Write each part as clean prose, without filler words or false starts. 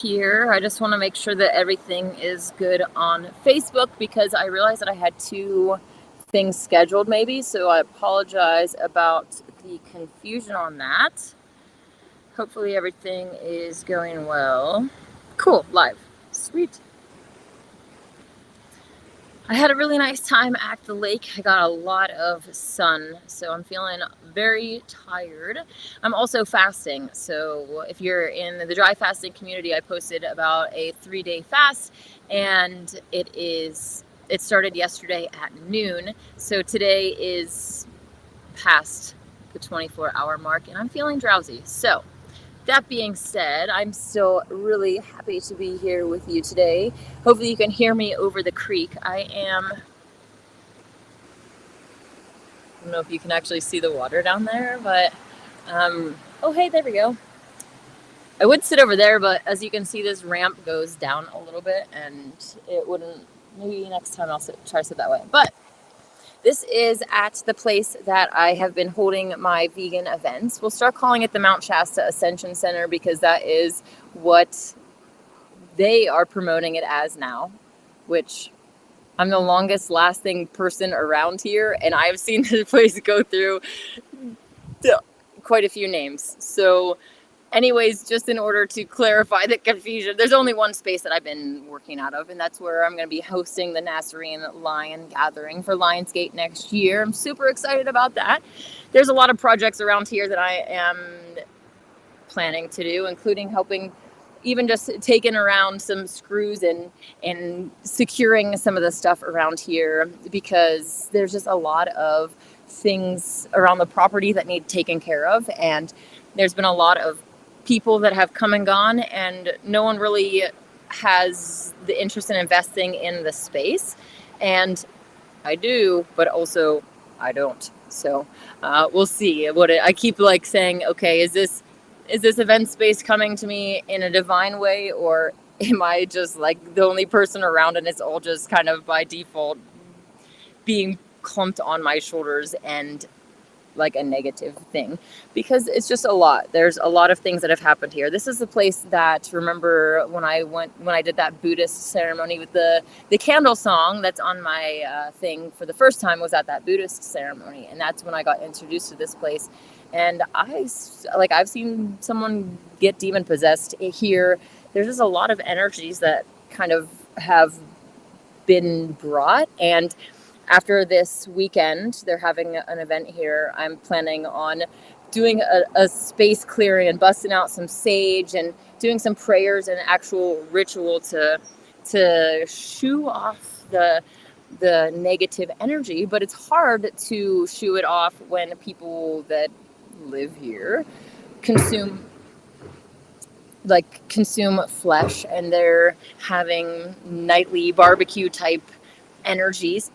Here. I just want to make sure that everything is good on Facebook because I realized that I had two things scheduled maybe, so I apologize about the confusion on that. Hopefully everything is going well. Cool, live. Sweet. I had a really nice time at the lake. I got a lot of sun, so I'm feeling very tired. I'm also fasting, so if you're in the dry fasting community, I posted about a 3-day fast, and it started yesterday at noon, so today is past the 24-hour mark, and I'm feeling drowsy. So that being said, I'm still really happy to be here with you today. Hopefully you can hear me over the creek. I don't know if you can actually see the water down there, but oh hey, there we go. I would sit over there, but as you can see, this ramp goes down a little bit, and it wouldn't. Maybe next time I'll try to sit that way. But this is at the place that I have been holding my vegan events. We'll start calling it the Mount Shasta Ascension Center because that is what they are promoting it as now, which I'm the longest lasting person around here, and I've seen this place go through quite a few names. So anyways, just in order to clarify the confusion, there's only one space that I've been working out of, and that's where I'm going to be hosting the Nazarene Lion Gathering for Lionsgate next year. I'm super excited about that. There's a lot of projects around here that I am planning to do, including helping even just taking around some screws and securing some of the stuff around here, because there's just a lot of things around the property that need taken care of, and there's been a lot of people that have come and gone, and no one really has the interest in investing in the space. And I do, but also I don't. So we'll see. I keep like saying, okay, is this event space coming to me in a divine way, or am I just like the only person around and it's all just kind of by default being clumped on my shoulders and like a negative thing? Because it's just a lot. There's a lot of things that have happened here. This is the place that, remember when I did that Buddhist ceremony with the candle song that's on my thing for the first time, was at that Buddhist ceremony, and that's when I got introduced to this place. And I've seen someone get demon possessed here. There's just a lot of energies that kind of have been brought, and after this weekend, they're having an event here. I'm planning on doing a space clearing and busting out some sage and doing some prayers and actual ritual to shoo off the negative energy. But it's hard to shoo it off when people that live here consume flesh, and they're having nightly barbecue type energies,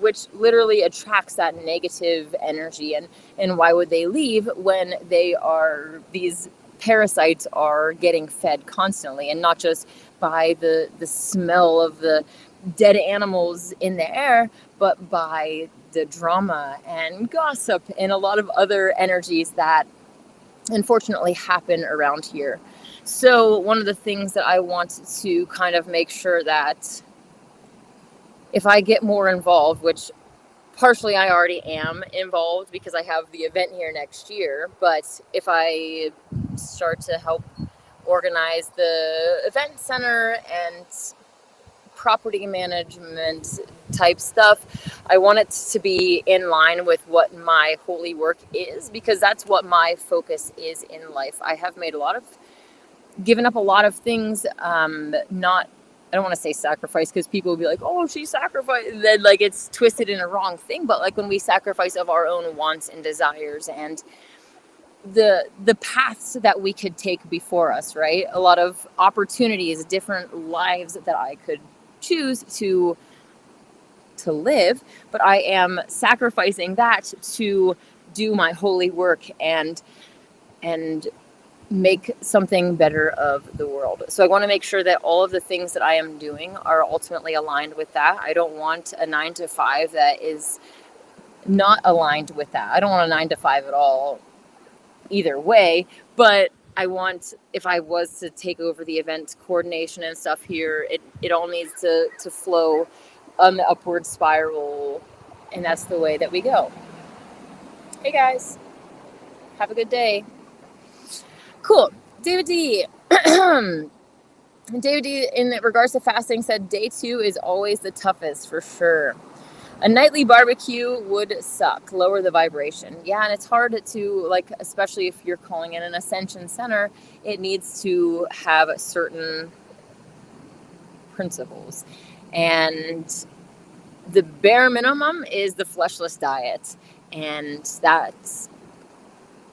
which literally attracts that negative energy. And why would they leave when these parasites are getting fed constantly, and not just by the smell of the dead animals in the air, but by the drama and gossip and a lot of other energies that unfortunately happen around here. So one of the things that I want to kind of make sure that if I get more involved, which partially I already am involved because I have the event here next year, but if I start to help organize the event center and property management type stuff, I want it to be in line with what my holy work is, because that's what my focus is in life. I have given up a lot of things, I don't want to say sacrifice, because people will be like, oh, she sacrificed. Then like it's twisted in a wrong thing. But like when we sacrifice of our own wants and desires and the paths that we could take before us, right? A lot of opportunities, different lives that I could choose to live, but I am sacrificing that to do my holy work and make something better of the world. So I want to make sure that all of the things that I am doing are ultimately aligned with that. I don't want a 9-to-5 that is not aligned with that. I don't want a 9-to-5 at all either way, but if I was to take over the event coordination and stuff here, it all needs to flow on the upward spiral, and that's the way that we go. Hey guys, have a good day. Cool. David D. David D, in regards to fasting, said day 2 is always the toughest for sure. A nightly barbecue would suck, lower the vibration. Yeah, and it's hard to, like, especially if you're calling in an ascension center, it needs to have certain principles. And the bare minimum is the fleshless diet. And that's,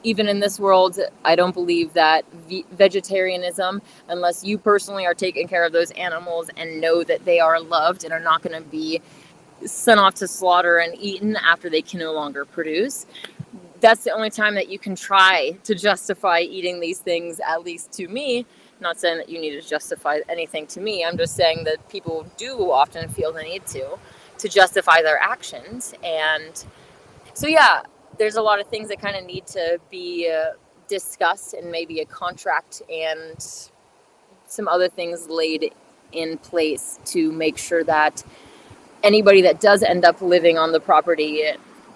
even in this world, I don't believe that vegetarianism, unless you personally are taking care of those animals and know that they are loved and are not going to be sent off to slaughter and eaten after they can no longer produce. That's the only time that you can try to justify eating these things, at least to me. I'm not saying that you need to justify anything to me. I'm just saying that people do often feel the need to justify their actions. And so, yeah, there's a lot of things that kind of need to be discussed, and maybe a contract and some other things laid in place to make sure that anybody that does end up living on the property,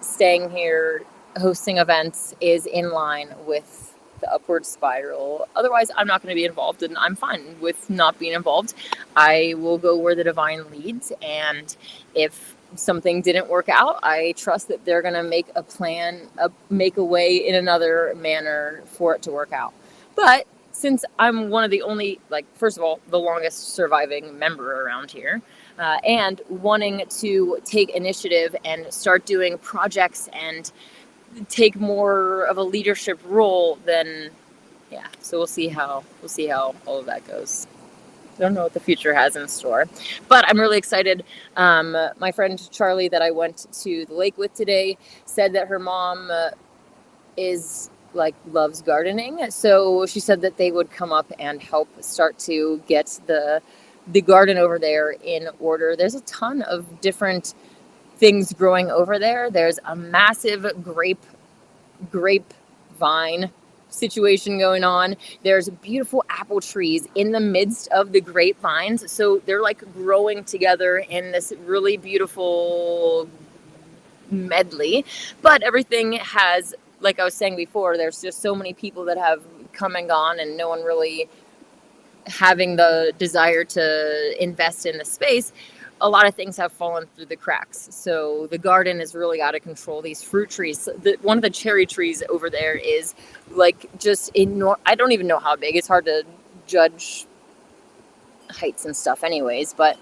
staying here, hosting events, is in line with the upward spiral. Otherwise, I'm not going to be involved, and I'm fine with not being involved. I will go where the divine leads, and if something didn't work out, I trust that they're going to make a plan, make a way in another manner for it to work out. But since I'm one of the only, like, first of all, the longest surviving member around here, and wanting to take initiative and start doing projects and take more of a leadership role, then yeah. So we'll see how all of that goes. I don't know what the future has in store, but I'm really excited. My friend Charlie that I went to the lake with today said that her mom loves gardening. So she said that they would come up and help start to get the garden over there in order. There's a ton of different things growing over there. There's a massive grapevine situation going on. There's beautiful apple trees in the midst of the grapevines. So they're like growing together in this really beautiful medley. But everything has, like I was saying before, there's just so many people that have come and gone, and no one really having the desire to invest in the space. A lot of things have fallen through the cracks. So the garden is really out of control. These fruit trees, one of the cherry trees over there is like just enormous. I don't even know how big. It's hard to judge heights and stuff anyways, but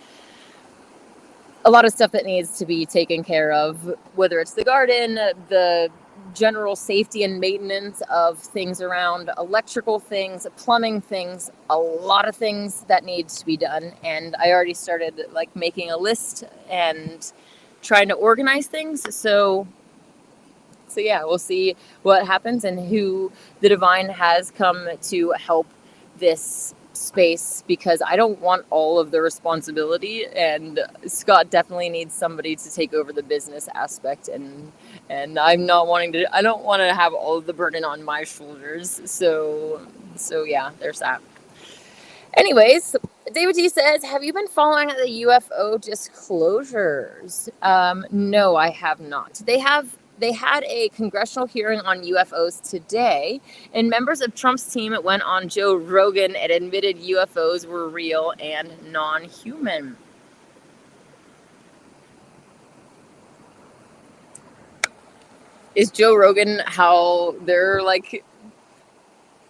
a lot of stuff that needs to be taken care of, whether it's the garden, the general safety and maintenance of things around, electrical things, plumbing things, a lot of things that needs to be done. And I already started like making a list and trying to organize things. So yeah, we'll see what happens and who the divine has come to help this space, because I don't want all of the responsibility, and Scott definitely needs somebody to take over the business aspect, and I don't want to have all of the burden on my shoulders. So yeah, there's that. Anyways, David T says, have you been following the UFO disclosures? No, I have not. They had a congressional hearing on UFOs today, and members of Trump's team went on Joe Rogan and admitted UFOs were real and non-human. Is Joe Rogan how they're like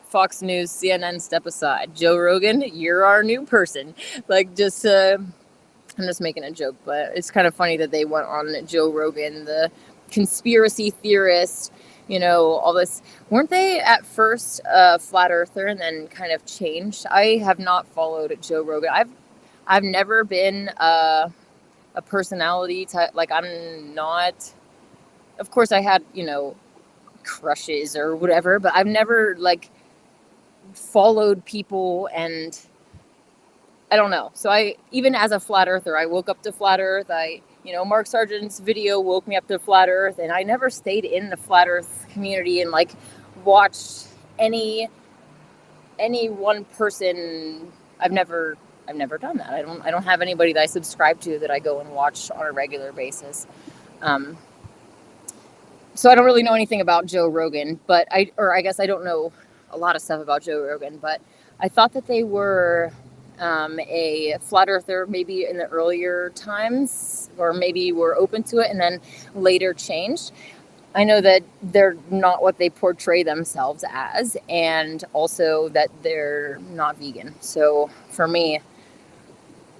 Fox News, CNN, step aside? Joe Rogan, you're our new person. Like, just, I'm just making a joke, but it's kind of funny that they went on Joe Rogan, the conspiracy theorist, all this. Weren't they at first a flat earther and then kind of changed? I have not followed Joe Rogan. I've never been a personality type. Like, I'm not, of course I had, crushes or whatever, but I've never like followed people, and I don't know. So even as a flat earther, I woke up to flat earth. Mark Sargent's video woke me up to flat earth, and I never stayed in the flat earth community and like watched any any one person. I've never done that. I don't have anybody that I subscribe to that I go and watch on a regular basis. Um, so I don't really know anything about Joe Rogan, but I guess I don't know a lot of stuff about Joe Rogan, but I thought that they were a flat earther maybe in the earlier times, or maybe were open to it and then later changed. I know that they're not what they portray themselves as, and also that they're not vegan. So for me,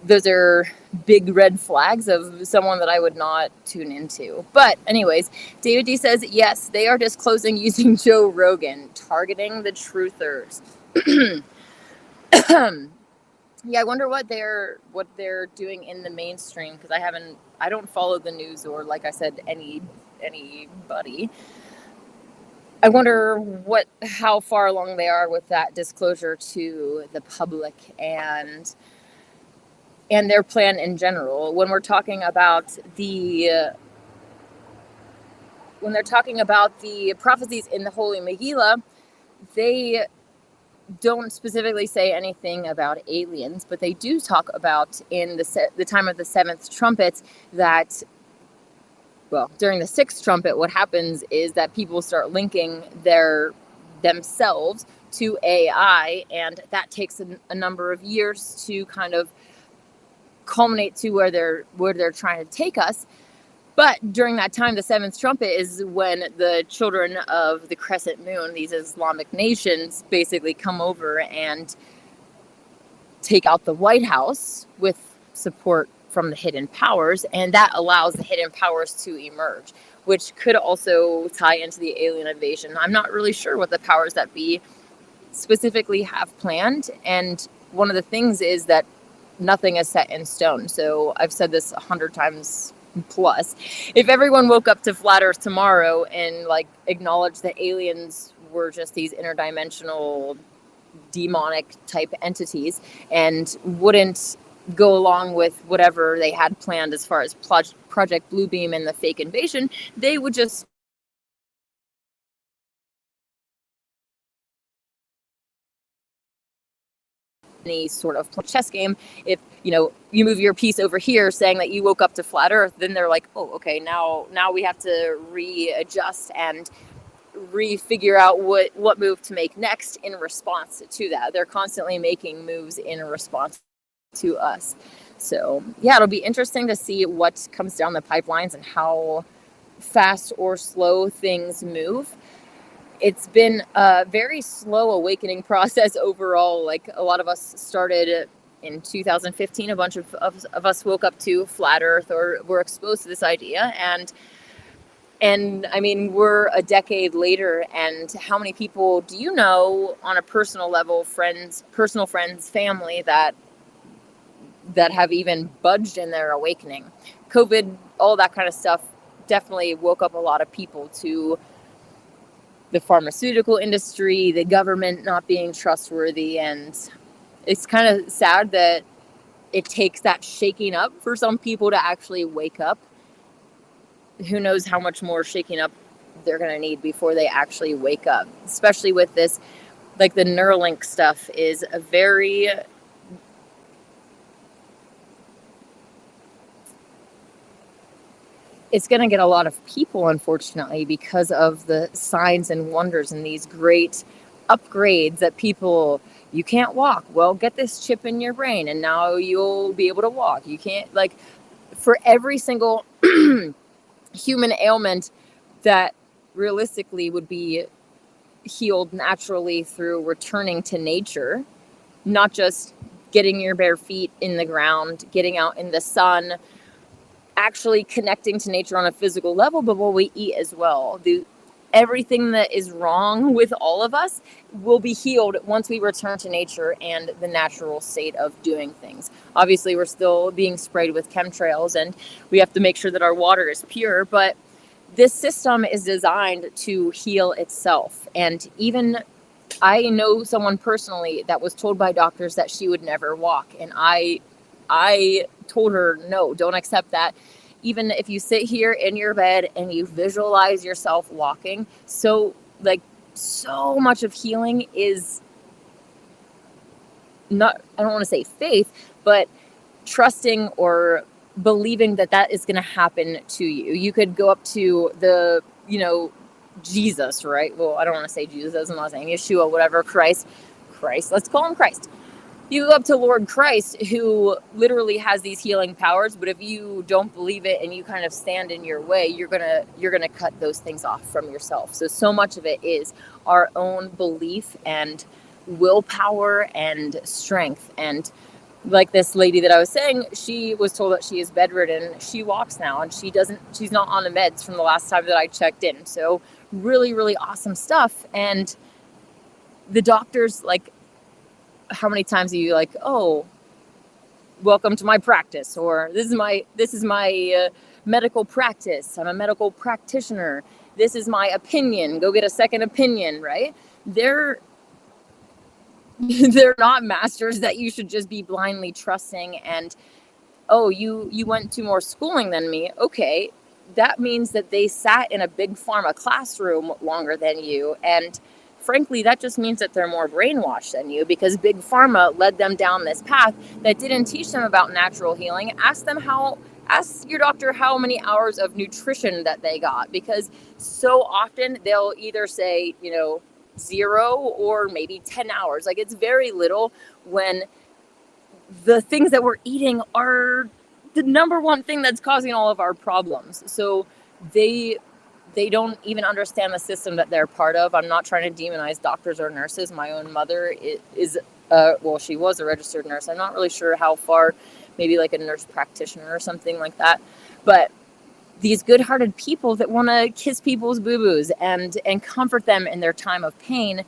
those are big red flags of someone that I would not tune into. But anyways, David D says, yes, they are disclosing using Joe Rogan, targeting the truthers. Yeah, I wonder what they're doing in the mainstream, because I don't follow the news, or like I said, anybody. I wonder how far along they are with that disclosure to the public and their plan in general. When we're talking about the prophecies in the Holy Megillah, they don't specifically say anything about aliens, but they do talk about in the time of the seventh trumpet that, well, during the sixth trumpet, what happens is that people start linking themselves to AI, and that takes a number of years to kind of culminate to where they're trying to take us. But during that time, the seventh trumpet is when the children of the crescent moon, these Islamic nations, basically come over and take out the White House with support from the hidden powers, and that allows the hidden powers to emerge, which could also tie into the alien invasion. I'm not really sure what the powers that be specifically have planned, and one of the things is that nothing is set in stone. So I've said this 100 times plus. If everyone woke up to flat Earth tomorrow and like acknowledged that aliens were just these interdimensional demonic type entities and wouldn't go along with whatever they had planned as far as Project Bluebeam and the fake invasion, they would just any sort of chess game. If you move your piece over here saying that you woke up to flat Earth, then they're like, oh, okay, now we have to readjust and refigure out what move to make next in response to that. They're constantly making moves in response to us. So yeah, it'll be interesting to see what comes down the pipelines and how fast or slow things move. It's been a very slow awakening process overall. Like, a lot of us started in 2015. A bunch of us woke up to flat Earth or were exposed to this idea, and I mean, we're a decade later, and how many people do you know on a personal level, personal friends, family, that have even budged in their awakening? COVID, all that kind of stuff definitely woke up a lot of people to the pharmaceutical industry, the government not being trustworthy, and it's kind of sad that it takes that shaking up for some people to actually wake up. Who knows how much more shaking up they're going to need before they actually wake up, especially with this, like the Neuralink stuff is a very it's going to get a lot of people, unfortunately, because of the signs and wonders and these great upgrades that people, you can't walk, well, get this chip in your brain and now you'll be able to walk. You can't, like, for every single human ailment that realistically would be healed naturally through returning to nature, not just getting your bare feet in the ground, getting out in the sun, actually connecting to nature on a physical level, but what we eat as well. Everything that is wrong with all of us will be healed once we return to nature and the natural state of doing things. Obviously, we're still being sprayed with chemtrails, and we have to make sure that our water is pure, but this system is designed to heal itself. And even I know someone personally that was told by doctors that she would never walk, and I told her, no, don't accept that. Even if you sit here in your bed and you visualize yourself walking, so much of healing is I don't want to say faith, but trusting or believing that that is going to happen to you. You could go up to the, Jesus, right? Well, I don't want to say Jesus. I'm not saying Yeshua, whatever, Christ, let's call him Christ. You go up to Lord Christ, who literally has these healing powers, but if you don't believe it and you kind of stand in your way, you're gonna cut those things off from yourself. So much of it is our own belief and willpower and strength. And like this lady that I was saying, she was told that she is bedridden. She walks now, and she's not on the meds from the last time that I checked in. So really, really awesome stuff. And the doctors, like, how many times are you like, oh, welcome to my practice, or this is my medical practice. I'm a medical practitioner. This is my opinion. Go get a second opinion, right? They're not masters that you should just be blindly trusting. And oh, you went to more schooling than me. Okay, that means that they sat in a big pharma classroom longer than you, and frankly, that just means that they're more brainwashed than you, because big pharma led them down this path that didn't teach them about natural healing. Ask your doctor how many hours of nutrition that they got, because so often they'll either say, 0 or maybe 10 hours. Like, it's very little, when the things that we're eating are the number one thing that's causing all of our problems. So they don't even understand the system that they're part of. I'm not trying to demonize doctors or nurses. My own mother is she was a registered nurse. I'm not really sure how far, maybe like a nurse practitioner or something like that. But these good-hearted people that want to kiss people's boo-boos and comfort them in their time of pain,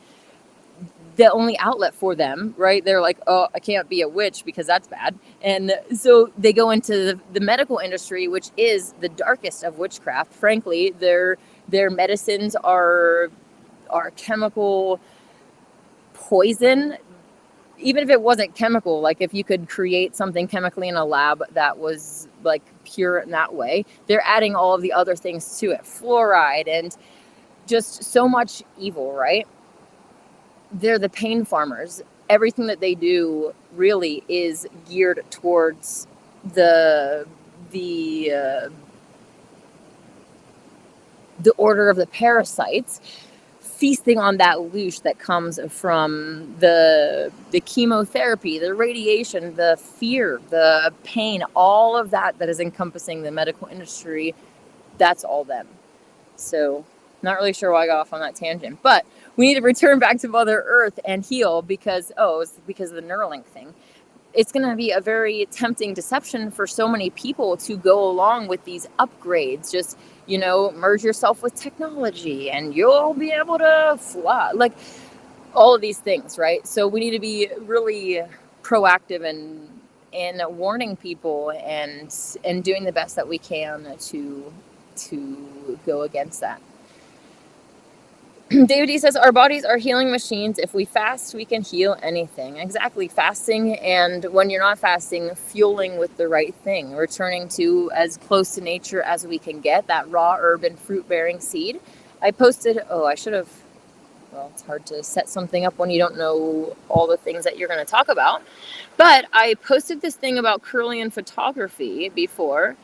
the only outlet for them, right? They're like, oh, I can't be a witch because that's bad. And so they go into the medical industry, which is the darkest of witchcraft. Frankly, their medicines are chemical poison. Even if it wasn't chemical, like if you could create something chemically in a lab that was like pure in that way, they're adding all of the other things to it, fluoride and just so much evil, right? They're the pain farmers. Everything that they do really is geared towards the order of the parasites, feasting on that loosh that comes from the chemotherapy, the radiation, the fear, the pain, all of that is encompassing the medical industry. That's all them. So not really sure why I got off on that tangent, but we need to return back to Mother Earth and heal, because it's because of the Neuralink thing. It's going to be a very tempting deception for so many people to go along with these upgrades. Just, merge yourself with technology and you'll be able to fly. Like, all of these things, right? So we need to be really proactive in warning people and doing the best that we can to go against that. David D says, our bodies are healing machines. If we fast, we can heal anything. Exactly. Fasting, and when you're not fasting, fueling with the right thing, returning to as close to nature as we can get, that raw herb and fruit bearing seed. I posted, it's hard to set something up when you don't know all the things that you're going to talk about. But I posted this thing about Kirlian photography before,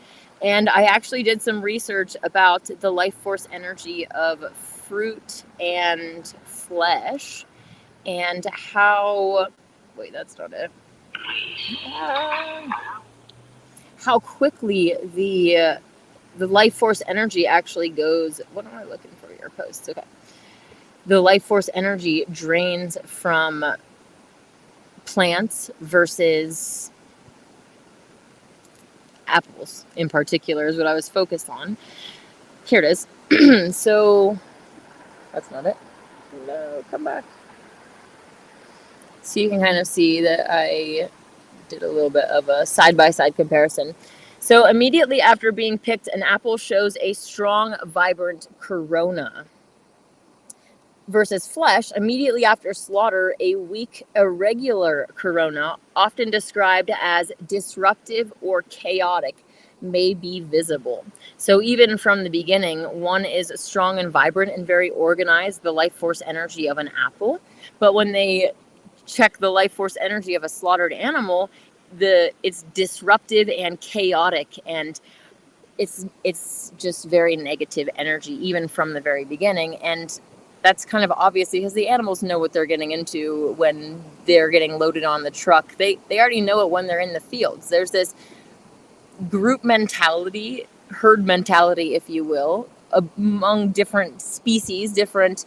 and I actually did some research about the life force energy of fruit and flesh, and how that's not it. How quickly the life force energy actually goes. What am I looking for? Your posts. Okay. The life force energy drains from plants versus apples in particular is what I was focused on. Here it is. So that's not it. No, come back. So you can kind of see that I did a little bit of a side-by-side comparison. So immediately after being picked, an apple shows a strong, vibrant corona. Versus flesh, immediately after slaughter, a weak, irregular corona, often described as disruptive or chaotic, may be visible. So even from the beginning, one is strong and vibrant and very organized, the life force energy of an apple. But when they check the life force energy of a slaughtered animal, it's disruptive and chaotic, and it's just very negative energy even from the very beginning. And that's kind of obvious because the animals know what they're getting into when they're getting loaded on the truck. They already know it when they're in the fields. There's this group mentality, herd mentality, if you will, among different species, different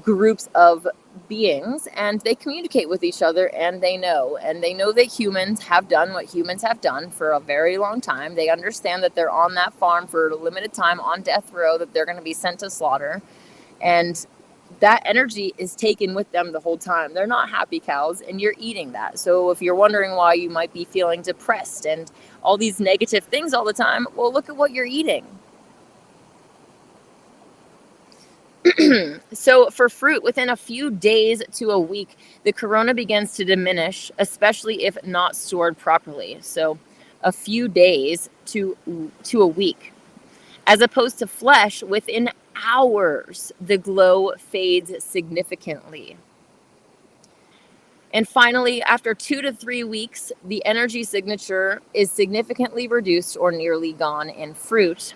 groups of beings, and they communicate with each other, and they know that humans have done what humans have done for a very long time. They understand that they're on that farm for a limited time on death row, that they're going to be sent to slaughter, and that energy is taken with them the whole time. They're not happy cows, and you're eating that. So if you're wondering why you might be feeling depressed and all these negative things all the time, well, look at what you're eating. So for fruit, within a few days to a week, the corona begins to diminish, especially if not stored properly. So a few days to a week. As opposed to flesh, within hours, the glow fades significantly. And finally, after 2 to 3 weeks, the energy signature is significantly reduced or nearly gone in fruit.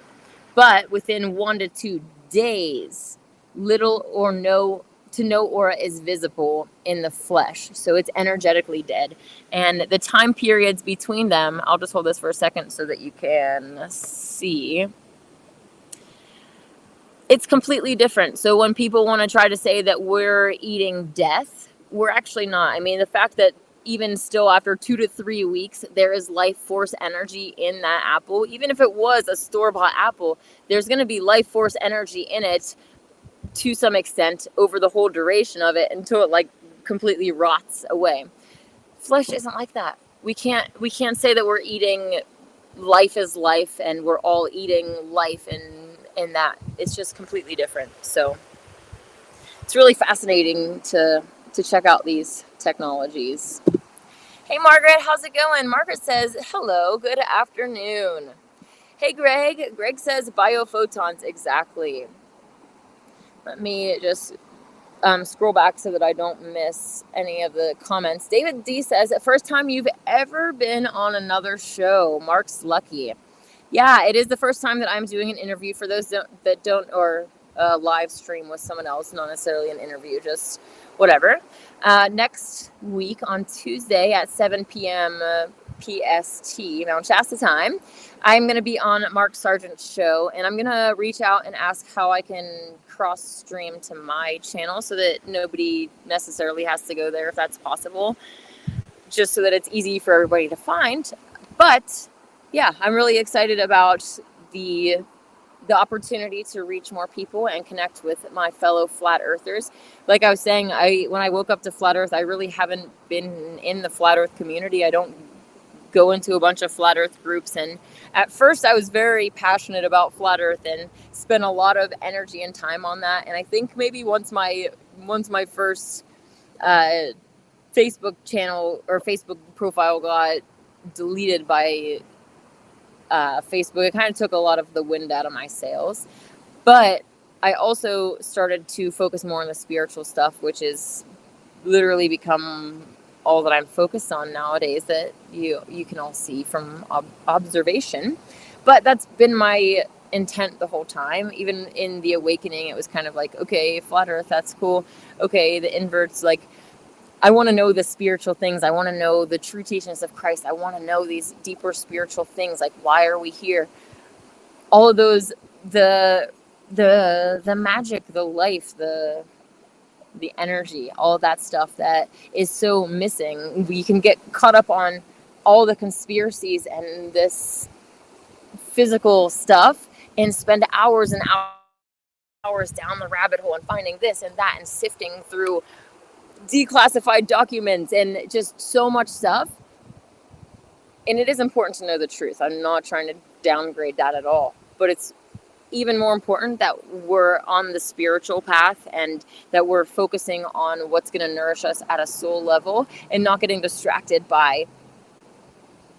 But within 1 to 2 days, little or no aura is visible in the flesh. So it's energetically dead. And the time periods between them, I'll just hold this for a second so that you can see. It's completely different. So when people want to try to say that we're eating death, we're actually not. I mean, the fact that even still after 2 to 3 weeks, there is life force energy in that apple. Even if it was a store-bought apple, there's going to be life force energy in it to some extent over the whole duration of it until it like completely rots away. Flesh isn't like that. We can't say that we're eating life is life and we're all eating life and that. It's just completely different. So it's really fascinating to check out these technologies. Hey Margaret, how's it going? Margaret says, hello, good afternoon. Hey Greg. Greg says biophotons, exactly. Let me just scroll back so that I don't miss any of the comments. David D says, first time you've ever been on another show. Mark's lucky. Yeah, it is the first time that I'm doing an interview. For those that don't, or a live stream with someone else, not necessarily an interview, just whatever. Next week on Tuesday at 7 p.m. PST, Mount Shasta time, I'm going to be on Mark Sargent's show, and I'm going to reach out and ask how I can cross stream to my channel so that nobody necessarily has to go there if that's possible, just so that it's easy for everybody to find. But yeah, I'm really excited about the opportunity to reach more people and connect with my fellow flat earthers. Like I was saying, when I woke up to flat earth, I really haven't been in the flat earth community. I don't go into a bunch of flat earth groups, and at first I was very passionate about flat earth and spent a lot of energy and time on that. And I think maybe once my first Facebook channel or Facebook profile got deleted by Facebook, it kind of took a lot of the wind out of my sails. But I also started to focus more on the spiritual stuff, which is literally become all that I'm focused on nowadays, that you can all see from observation. But that's been my intent the whole time. Even in the awakening, it was kind of like, okay, flat earth, that's cool. Okay, the inverts, like, I want to know the spiritual things. I want to know the true teachings of Christ. I want to know these deeper spiritual things, like why are we here? All of those, the magic, the life, the energy, all of that stuff that is so missing. We can get caught up on all the conspiracies and this physical stuff and spend hours and hours down the rabbit hole and finding this and that and sifting through declassified documents and just so much stuff. And it is important to know the truth. I'm not trying to downgrade that at all, but it's even more important that we're on the spiritual path and that we're focusing on what's going to nourish us at a soul level and not getting distracted by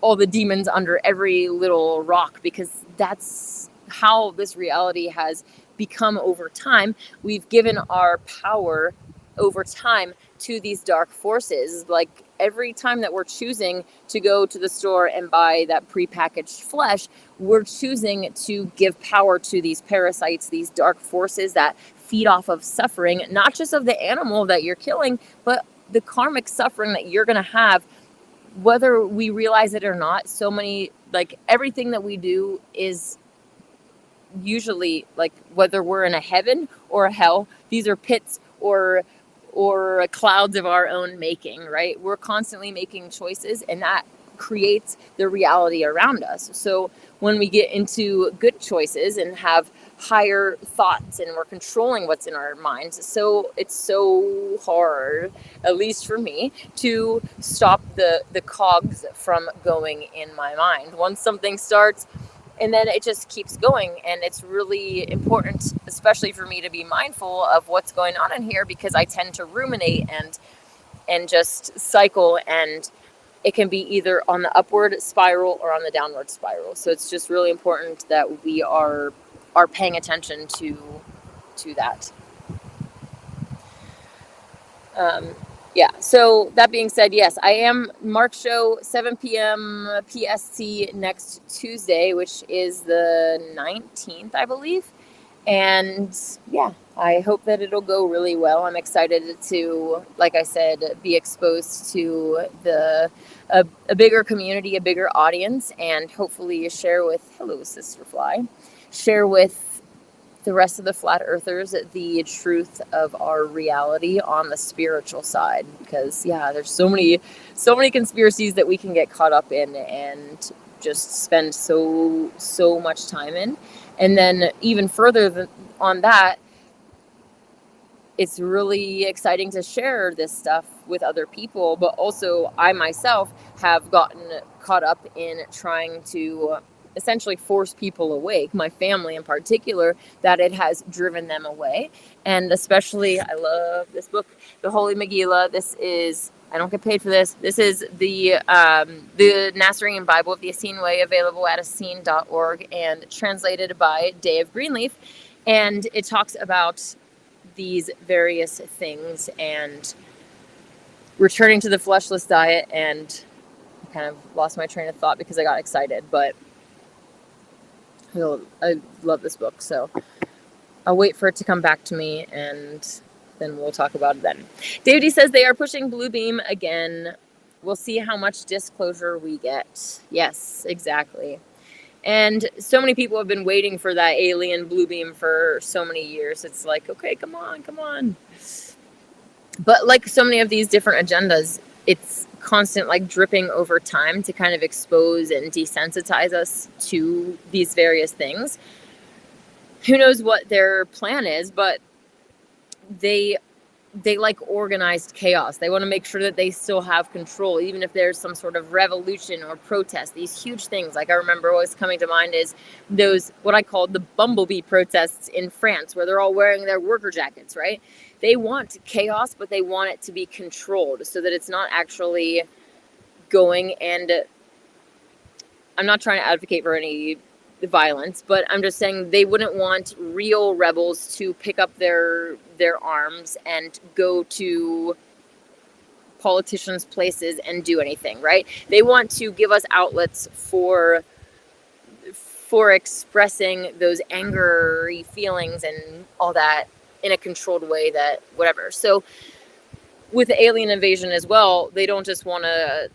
all the demons under every little rock, because that's how this reality has become over time. We've given our power over time to these dark forces. Like every time that we're choosing to go to the store and buy that prepackaged flesh, we're choosing to give power to these parasites, these dark forces that feed off of suffering, not just of the animal that you're killing, but the karmic suffering that you're going to have, whether we realize it or not. So many, like everything that we do is usually, like, whether we're in a heaven or a hell, these are pits or clouds of our own making, right? We're constantly making choices, and that creates the reality around us. So when we get into good choices and have higher thoughts and we're controlling what's in our minds, so it's so hard, at least for me, to stop the cogs from going in my mind. Once something starts, and then it just keeps going. And it's really important, especially for me, to be mindful of what's going on in here, because I tend to ruminate and just cycle, and it can be either on the upward spiral or on the downward spiral. So it's just really important that we are paying attention to that. Yeah, so that being said, yes, I am Mark Show, 7 p.m. PST next Tuesday, which is the 19th, I believe. And yeah, I hope that it'll go really well. I'm excited to, like I said, be exposed to a bigger community, a bigger audience, and hopefully share with, hello, Sister Fly, share with the rest of the flat earthers the truth of our reality on the spiritual side. Because yeah, there's so many conspiracies that we can get caught up in and just spend so much time in. And then even further on that, it's really exciting to share this stuff with other people, but also I myself have gotten caught up in trying to essentially force people awake, my family in particular, that it has driven them away. And especially, I love this book, the Holy Megillah. This is, I don't get paid for this. This is the Nazarene Bible of the Essene Way, available at Essene.org and translated by Dave Greenleaf. And it talks about these various things and returning to the fleshless diet. And I kind of lost my train of thought because I got excited, but I love this book, so I'll wait for it to come back to me, and then we'll talk about it then. David says they are pushing Bluebeam again. We'll see how much disclosure we get. Yes, exactly. And so many people have been waiting for that alien Bluebeam for so many years. It's like, okay, come on. But like so many of these different agendas, it's constant, like, dripping over time to kind of expose and desensitize us to these various things. Who knows what their plan is, but they like organized chaos. They want to make sure that they still have control, even if there's some sort of revolution or protest. These huge things, like I remember what's coming to mind is those, what I called the bumblebee protests in France, where they're all wearing their worker jackets, right? They want chaos, but they want it to be controlled so that it's not actually going. And I'm not trying to advocate for any violence, but I'm just saying they wouldn't want real rebels to pick up their arms and go to politicians' places and do anything, right? They want to give us outlets for expressing those angry feelings and all that in a controlled way, that whatever. So with the alien invasion as well, they don't just want to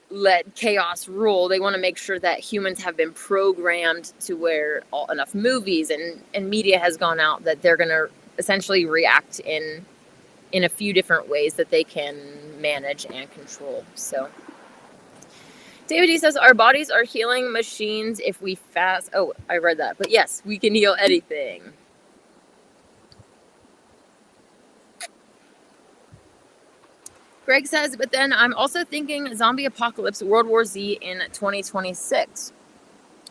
let chaos rule. They want to make sure that humans have been programmed to where enough movies and media has gone out that they're going to essentially react in a few different ways that they can manage and control. So David E says our bodies are healing machines if we fast. Oh, I read that. But yes, we can heal anything. Greg says, but then I'm also thinking zombie apocalypse, World War Z in 2026.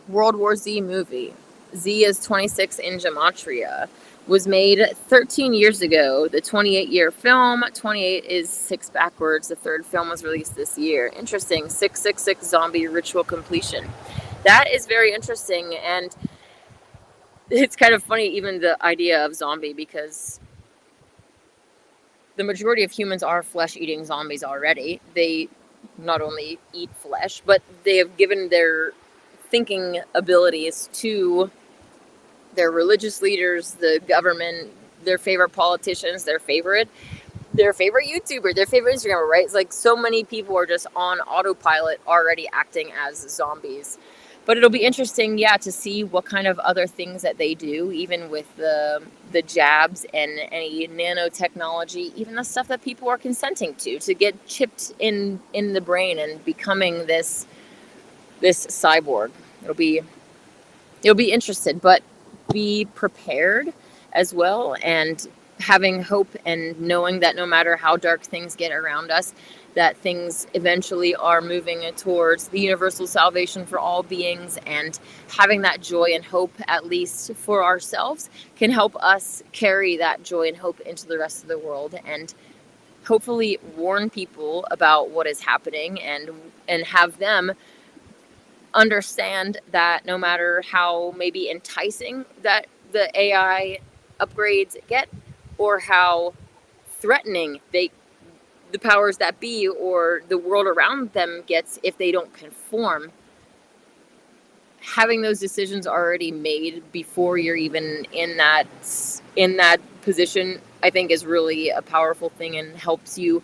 World War Z movie. Z is 26 in Gematria. Was made 13 years ago. The 28-year film. 28 is 6 backwards. The third film was released this year. Interesting. 666 zombie ritual completion. That is very interesting. And it's kind of funny, even the idea of zombie, because the majority of humans are flesh-eating zombies already. They not only eat flesh, but they have given their thinking abilities to their religious leaders, the government, their favorite politicians, their favorite YouTuber, their favorite Instagrammer, right? It's like so many people are just on autopilot already acting as zombies. But it'll be interesting, yeah, to see what kind of other things that they do, even with the jabs and any nanotechnology, even the stuff that people are consenting to get chipped in the brain and becoming this cyborg. It'll be interesting, but be prepared as well, and having hope and knowing that no matter how dark things get around us, that things eventually are moving towards the universal salvation for all beings, and having that joy and hope, at least for ourselves, can help us carry that joy and hope into the rest of the world, and hopefully warn people about what is happening, and have them understand that no matter how maybe enticing that the AI upgrades get, or how threatening the powers that be or the world around them gets if they don't conform, having those decisions already made before you're even in that position, I think is really a powerful thing, and helps you.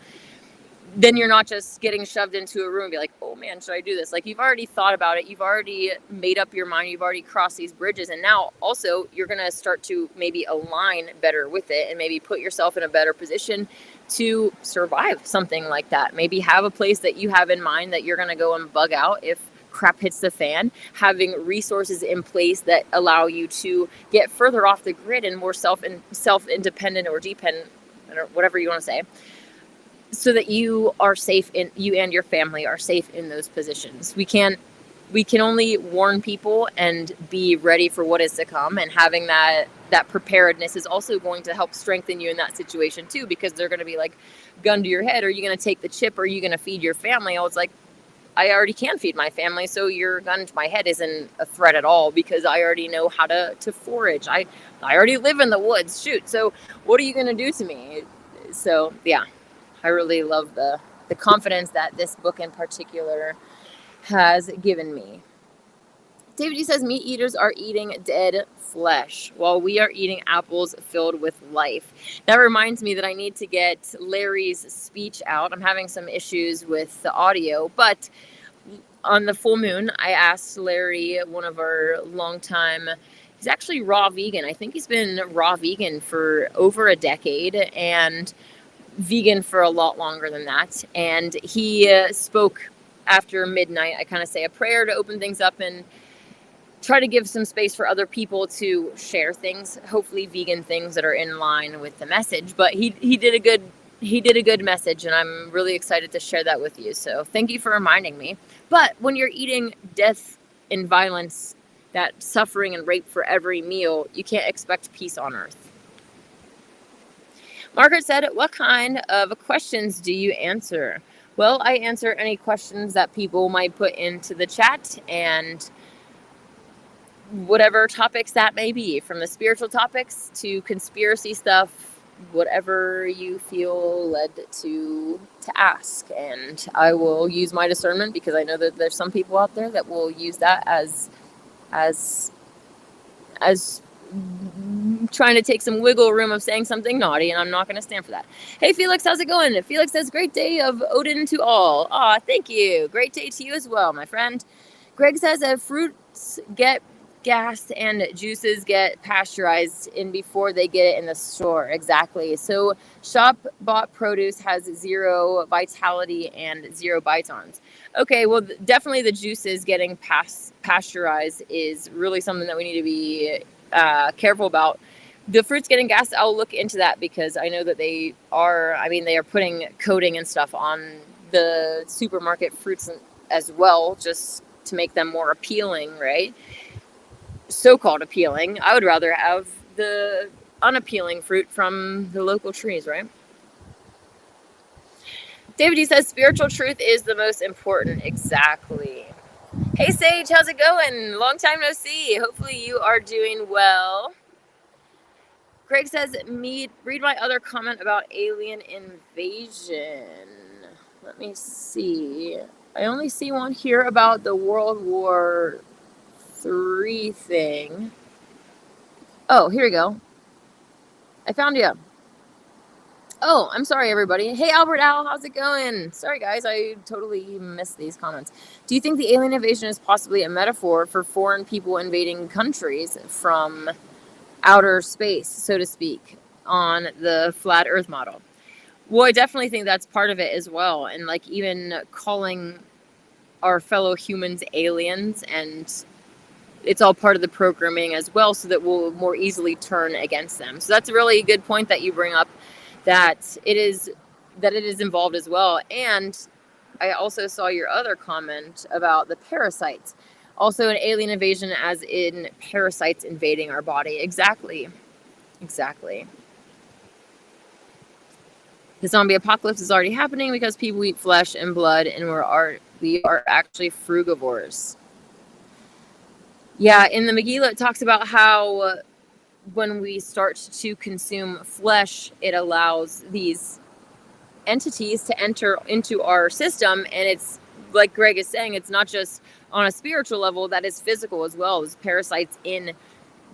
Then you're not just getting shoved into a room and be like, oh man, should I do this? Like, you've already thought about it. You've already made up your mind. You've already crossed these bridges. And now also you're going to start to maybe align better with it, and maybe put yourself in a better position to survive something like that. Maybe have a place that you have in mind that you're going to go and bug out if crap hits the fan, having resources in place that allow you to get further off the grid and more self-independent or dependent, or whatever you want to say, so that you are safe, you and your family are safe in those positions. We can only warn people and be ready for what is to come, and having that preparedness is also going to help strengthen you in that situation too, because they're going to be like, gun to your head, are you going to take the chip, or are you going to feed your family? I was like, I already can feed my family, so your gun to my head isn't a threat at all, because I already know how to forage. I already live in the woods. Shoot. So what are you going to do to me? So yeah. I really love the confidence that this book in particular has given me. David D says, meat eaters are eating dead flesh while we are eating apples filled with life. That reminds me that I need to get Larry's speech out. I'm having some issues with the audio, but on the full moon, I asked Larry, one of our longtime, he's actually raw vegan. I think he's been raw vegan for over a decade, and vegan for a lot longer than that. And he spoke after midnight. I kind of say a prayer to open things up and try to give some space for other people to share things, hopefully vegan things that are in line with the message. But he did a good message, and I'm really excited to share that with you. So thank you for reminding me. But when you're eating death and violence, that suffering and rape for every meal, you can't expect peace on earth. Margaret said, what kind of questions do you answer? Well, I answer any questions that people might put into the chat, and whatever topics that may be, from the spiritual topics to conspiracy stuff, whatever you feel led to ask. And I will use my discernment, because I know that there's some people out there that will use that as trying to take some wiggle room of saying something naughty, and I'm not going to stand for that. Hey, Felix, how's it going? Felix says, great day of Odin to all. Aw, thank you. Great day to you as well, my friend. Greg says that fruits get gassed and juices get pasteurized in before they get it in the store. Exactly. So shop-bought produce has zero vitality and 0 bytons. Okay, well, definitely the juices getting pasteurized is really something that we need to be careful about. The fruits getting gassed, I'll look into that, because I know that they are putting coating and stuff on the supermarket fruits as well, just to make them more appealing, right? So-called appealing. I would rather have the unappealing fruit from the local trees, right? David D says, spiritual truth is the most important. Exactly. Hey, Sage, how's it going? Long time no see. Hopefully you are doing well. Greg says, read my other comment about alien invasion. Let me see. I only see one here about the World War III thing. Oh, here we go. I found you. Oh, I'm sorry, everybody. Hey, Albert Al, how's it going? Sorry, guys, I totally missed these comments. Do you think the alien invasion is possibly a metaphor for foreign people invading countries from outer space, so to speak, on the flat Earth model? Well, I definitely think that's part of it as well. And like even calling our fellow humans aliens, and it's all part of the programming as well, so that we'll more easily turn against them. So that's a really good point that you bring up, that it is involved as well. And I also saw your other comment about the parasites. Also an alien invasion as in parasites invading our body. Exactly. The zombie apocalypse is already happening because people eat flesh and blood, and we are actually frugivores. Yeah, in the Megillah it talks about how when we start to consume flesh, it allows these entities to enter into our system. And it's like Greg is saying, it's not just on a spiritual level, that is physical as well. There's parasites in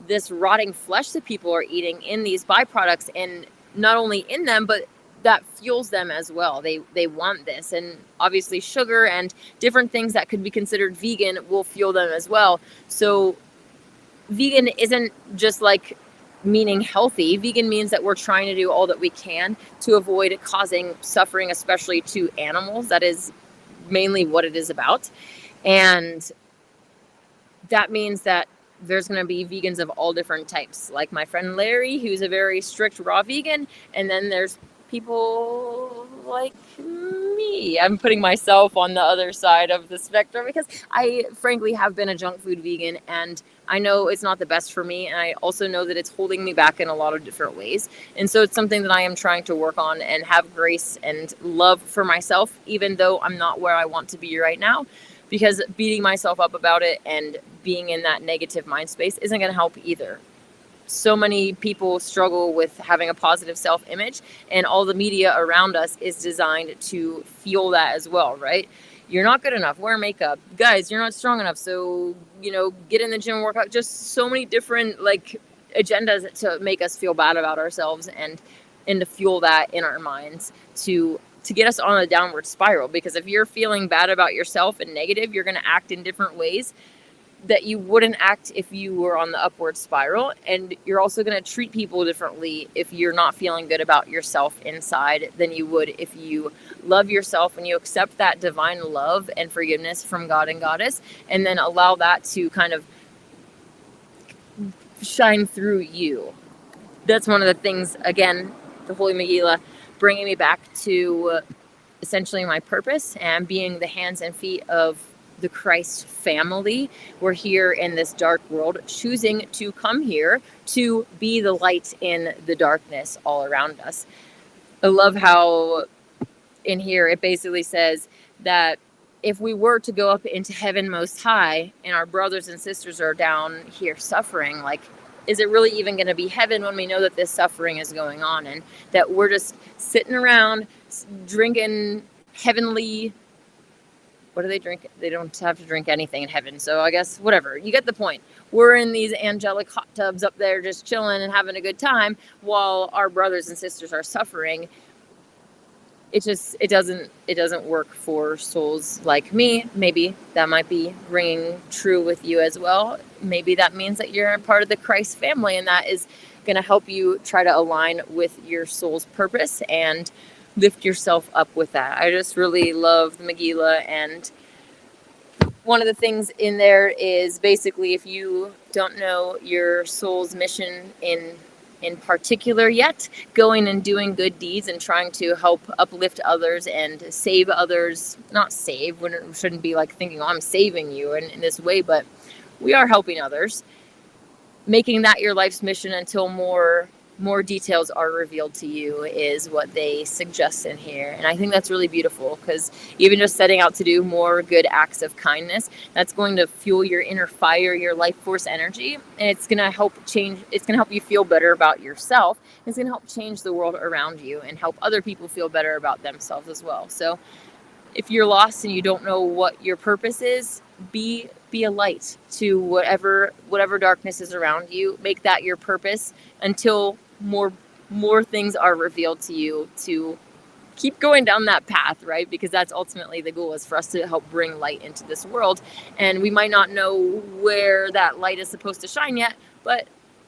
this rotting flesh that people are eating, in these byproducts, and not only in them, but that fuels them as well. They want this, and obviously sugar and different things that could be considered vegan will fuel them as well. So vegan isn't just like meaning healthy. Vegan means that we're trying to do all that we can to avoid causing suffering, especially to animals. That is mainly what it is about. And that means that there's going to be vegans of all different types, like my friend Larry, who's a very strict raw vegan, and then there's people like me. I'm putting myself on the other side of the spectrum because I frankly have been a junk food vegan, and I know it's not the best for me, and I also know that it's holding me back in a lot of different ways. And so it's something that I am trying to work on and have grace and love for myself, even though I'm not where I want to be right now, because beating myself up about it and being in that negative mind space isn't going to help either. So many people struggle with having a positive self-image, and all the media around us is designed to fuel that as well, right? You're not good enough, wear makeup. Guys, you're not strong enough, so, get in the gym, work out. Just so many different, like, agendas to make us feel bad about ourselves, and to fuel that in our minds to get us on a downward spiral. Because if you're feeling bad about yourself and negative, you're going to act in different ways that you wouldn't act if you were on the upward spiral. And you're also going to treat people differently if you're not feeling good about yourself inside than you would if you love yourself and you accept that divine love and forgiveness from God and Goddess, and then allow that to kind of shine through you. That's one of the things, again, the Holy Megillah bringing me back to essentially my purpose and being the hands and feet of the Christ family. We're here in this dark world, choosing to come here to be the light in the darkness all around us. I love how in here it basically says that if we were to go up into heaven most high and our brothers and sisters are down here suffering, like, is it really even going to be heaven when we know that this suffering is going on, and that we're just sitting around drinking heavenly, what do they drink? They don't have to drink anything in heaven. So I guess whatever, you get the point. We're in these angelic hot tubs up there just chilling and having a good time while our brothers and sisters are suffering. It doesn't work for souls like me. Maybe that might be ringing true with you as well. Maybe that means that you're a part of the Christ family, and that is going to help you try to align with your soul's purpose and lift yourself up with that. I just really love the Megillah, and one of the things in there is basically, if you don't know your soul's mission in particular yet, going and doing good deeds and trying to help uplift others and save others. Not save, shouldn't be like thinking, oh, I'm saving you in this way, but we are helping others, making that your life's mission until more more details are revealed to you is what they suggest in here. And I think that's really beautiful, because even just setting out to do more good acts of kindness, that's going to fuel your inner fire, your life force energy, and it's going to help change, it's going to help you feel better about yourself. It's going to help change the world around you and help other people feel better about themselves as well. So if you're lost and you don't know what your purpose is, be a light to whatever darkness is around you. Make that your purpose until more things are revealed to you to keep going down that path, right? Because that's ultimately the goal, is for us to help bring light into this world. And we might not know where that light is supposed to shine yet, but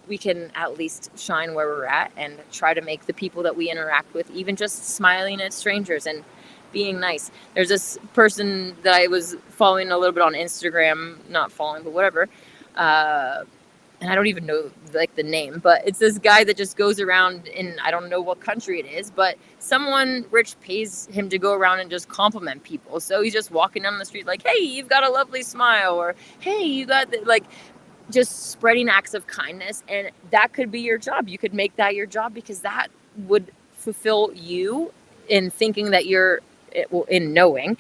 we can at least shine where we're at and try to make the people that we interact with, even just smiling at strangers and being nice. There's this person that I was following a little bit on Instagram, not following, but whatever. And I don't even know like the name, but it's this guy that just goes around in, I don't know what country it is, but someone rich pays him to go around and just compliment people. So he's just walking down the street like, hey, you've got a lovely smile, or hey, you got like, just spreading acts of kindness. And that could be your job. You could make that your job, because that would fulfill you in thinking that you're, in knowing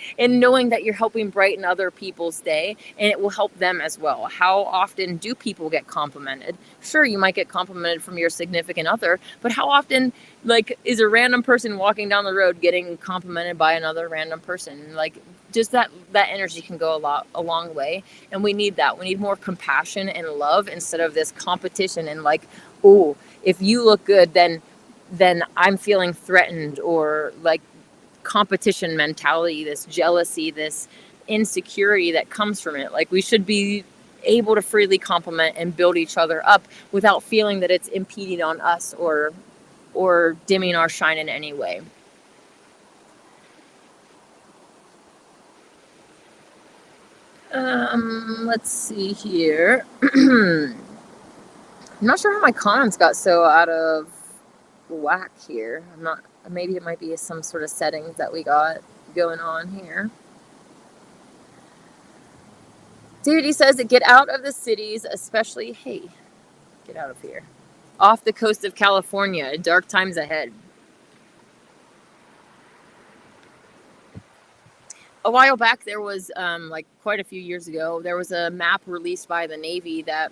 that you're helping brighten other people's day, and it will help them as well. How often do people get complimented? Sure, you might get complimented from your significant other, but how often, like, is a random person walking down the road getting complimented by another random person? Like, just that energy can go a long way, and we need that. We need more compassion and love instead of this competition and like, oh, if you look good, then I'm feeling threatened, or like competition mentality, this jealousy, this insecurity that comes from it. Like, we should be able to freely compliment and build each other up without feeling that it's impeding on us or dimming our shine in any way. Let's see here. I'm not sure how my comments got so out of whack here. I'm not, maybe it might be some sort of settings that we got going on here. Dude, he says, get out of the cities, especially, hey, get out of here. Off the coast of California, dark times ahead. A while back, there was, like quite a few years ago, there was a map released by the Navy that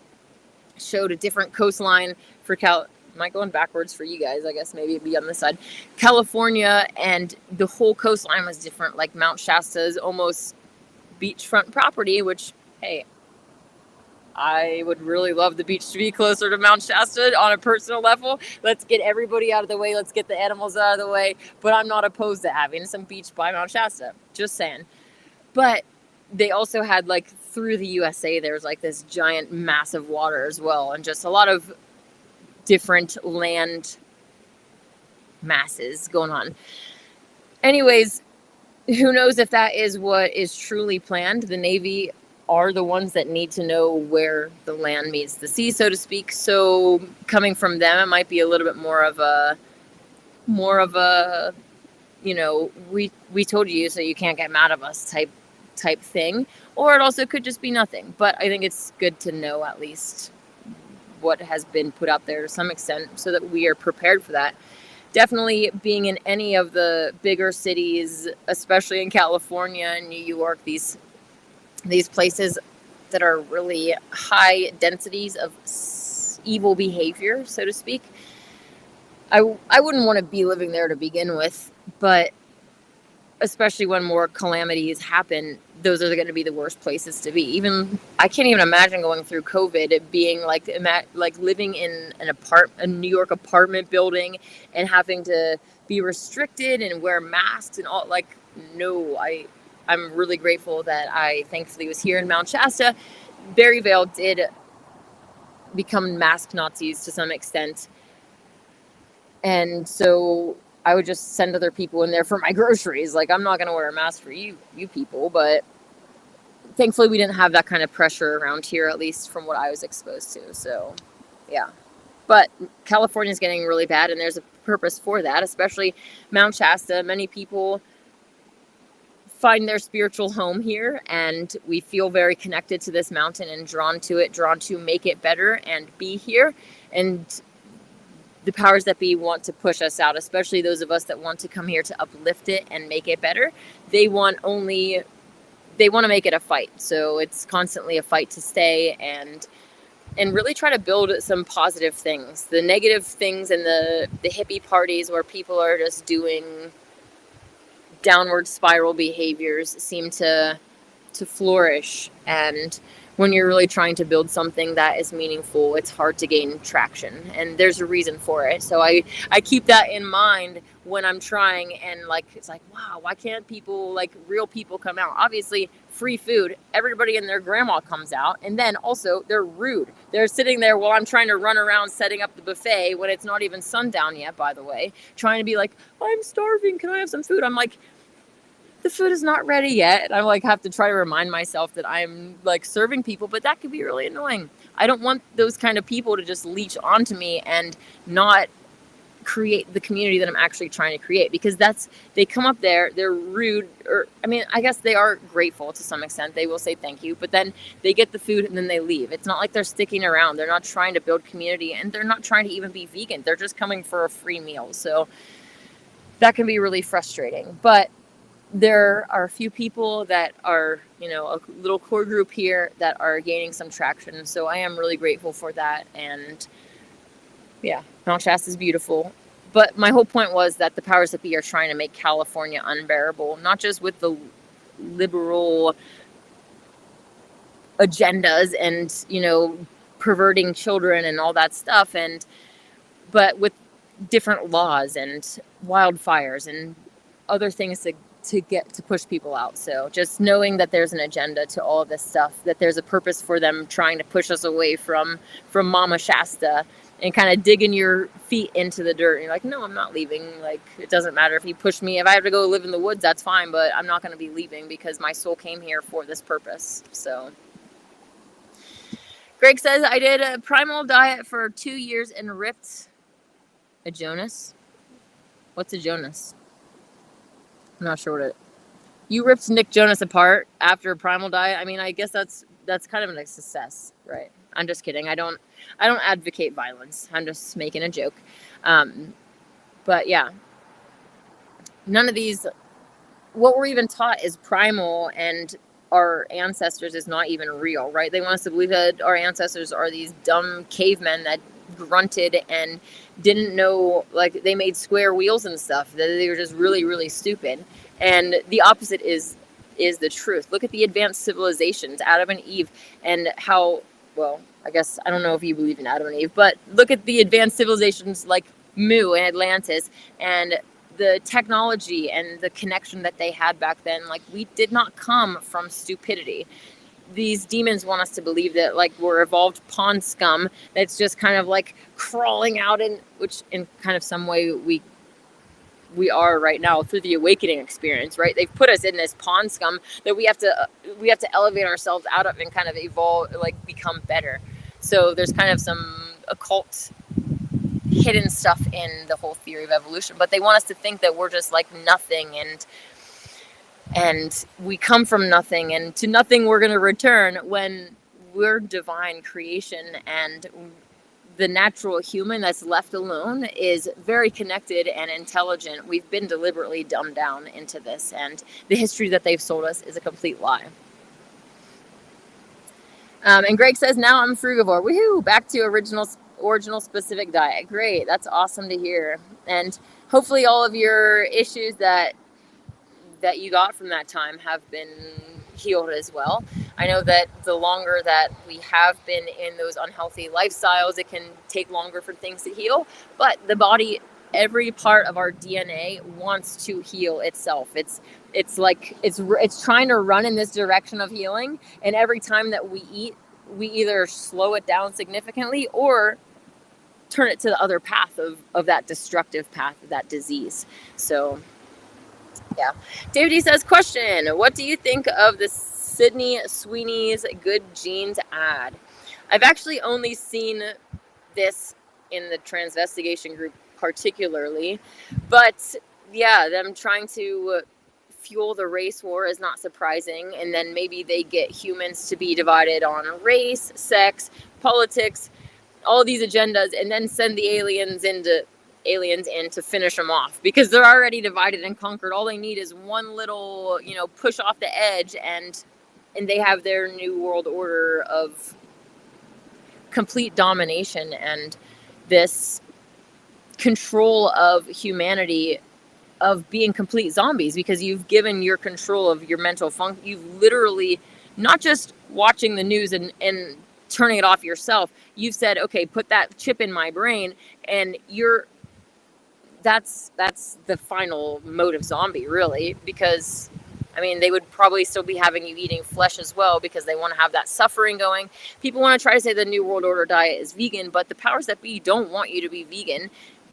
showed a different coastline for am I going backwards for you guys? I guess maybe it'd be on this side. California, and the whole coastline was different. Like Mount Shasta is almost beachfront property, which, hey, I would really love the beach to be closer to Mount Shasta on a personal level. Let's get everybody out of the way. Let's get the animals out of the way. But I'm not opposed to having some beach by Mount Shasta. Just saying. But they also had, like, through the USA, there's like this giant, massive water as well. And just a lot of different land masses going on. Anyways, who knows if that is what is truly planned. The Navy are the ones that need to know where the land meets the sea, so to speak. So coming from them, it might be a little bit more of a, you know, we told you so you can't get mad at us type thing. Or it also could just be nothing. But I think it's good to know at least what has been put out there to some extent, so that we are prepared for that. Definitely being in any of the bigger cities, especially in California and New York, these places that are really high densities of evil behavior, so to speak. I wouldn't want to be living there to begin with, but especially when more calamities happen, those are going to be the worst places to be. Even I can't even imagine going through COVID, it being like living in a New York apartment building and having to be restricted and wear masks and all. Like, no, I'm really grateful that I thankfully was here in Mount Shasta. Berryvale did become mask Nazis to some extent, and so I would just send other people in there for my groceries. Like, I'm not going to wear a mask for you people, but thankfully we didn't have that kind of pressure around here, at least from what I was exposed to. So, yeah. But California is getting really bad, and there's a purpose for that, especially Mount Shasta. Many people find their spiritual home here, and we feel very connected to this mountain and drawn to make it better and be here. And the powers that be want to push us out, especially those of us that want to come here to uplift it and make it better. They want to make it a fight. So it's constantly a fight to stay and really try to build some positive things. The negative things and the hippie parties where people are just doing downward spiral behaviors seem to flourish. And when you're really trying to build something that is meaningful, it's hard to gain traction, and there's a reason for it. So I keep that in mind when I'm trying, and like, it's like, wow, why can't people, like real people, come out? Obviously, free food, everybody and their grandma comes out, and then also they're rude. They're sitting there while I'm trying to run around setting up the buffet when it's not even sundown yet, by the way, trying to be like, I'm starving, can I have some food? I'm like, the food is not ready yet. And I like have to try to remind myself that I'm like serving people, but that could be really annoying. I don't want those kind of people to just leech onto me and not create the community that I'm actually trying to create, because they come up there, they're rude, or I mean, I guess they are grateful to some extent. They will say thank you, but then they get the food and then they leave. It's not like they're sticking around. They're not trying to build community, and they're not trying to even be vegan. They're just coming for a free meal. So that can be really frustrating. But there are a few people that are, a little core group here that are gaining some traction. So I am really grateful for that. And yeah, Mount Shasta is beautiful. But my whole point was that the powers that be are trying to make California unbearable, not just with the liberal agendas and, perverting children and all that stuff, but with different laws and wildfires and other things to push people out. So just knowing that there's an agenda to all of this stuff, that there's a purpose for them trying to push us away from Mama Shasta, and kind of digging your feet into the dirt. And you're like, no, I'm not leaving. Like, it doesn't matter if you push me. If I have to go live in the woods, that's fine, but I'm not going to be leaving because my soul came here for this purpose. So Greg says, I did a primal diet for 2 years and ripped a Jonas. What's a Jonas? I'm not sure what it. You ripped Nick Jonas apart after a primal diet. I mean, I guess that's kind of a success, right? I'm just kidding. I don't advocate violence. I'm just making a joke. But yeah, none of these. What we're even taught is primal, and our ancestors is not even real, right? They want us to believe that our ancestors are these dumb cavemen that grunted and didn't know, like, they made square wheels and stuff, that they were just really, really stupid. And the opposite is the truth. Look at the advanced civilizations, Adam and Eve, and how, well, I guess, I don't know if you believe in Adam and Eve, but look at the advanced civilizations like Mu and Atlantis, and the technology and the connection that they had back then. Like, we did not come from stupidity. These demons want us to believe that, like, we're evolved pond scum that's just kind of like crawling out, which in kind of some way we are right now through the awakening experience, right? They've put us in this pond scum that we have to elevate ourselves out of and kind of evolve, like, become better. So there's kind of some occult hidden stuff in the whole theory of evolution, but they want us to think that we're just like nothing, and we come from nothing, and to nothing we're going to return, when we're divine creation. And the natural human that's left alone is very connected and intelligent. We've been deliberately dumbed down into this, and the history that they've sold us is a complete lie. And Greg says, now I'm frugivore. Woohoo! Back to original specific diet. Great. That's awesome to hear. And hopefully all of your issues that you got from that time have been healed as well. I know that the longer that we have been in those unhealthy lifestyles, it can take longer for things to heal, but the body, every part of our DNA wants to heal itself. It's like it's trying to run in this direction of healing, and every time that we eat, we either slow it down significantly or turn it to the other path of that destructive path of that disease. So yeah. David D says, question, what do you think of the Sydney Sweeney's Good Genes ad? I've actually only seen this in the Transvestigation group particularly, but yeah, them trying to fuel the race war is not surprising. And then maybe they get humans to be divided on race, sex, politics, all these agendas and then send the aliens in to finish them off, because they're already divided and conquered. All they need is one little, push off the edge, and they have their new world order of complete domination and this control of humanity, of being complete zombies, because you've given your control of your mental function. You've literally not just watching the news and turning it off yourself. You've said, okay, put that chip in my brain, and that's the final mode of zombie, really, because I mean, they would probably still be having you eating flesh as well, because they want to have that suffering going. People want to try to say the New World Order diet is vegan, but the powers that be don't want you to be vegan.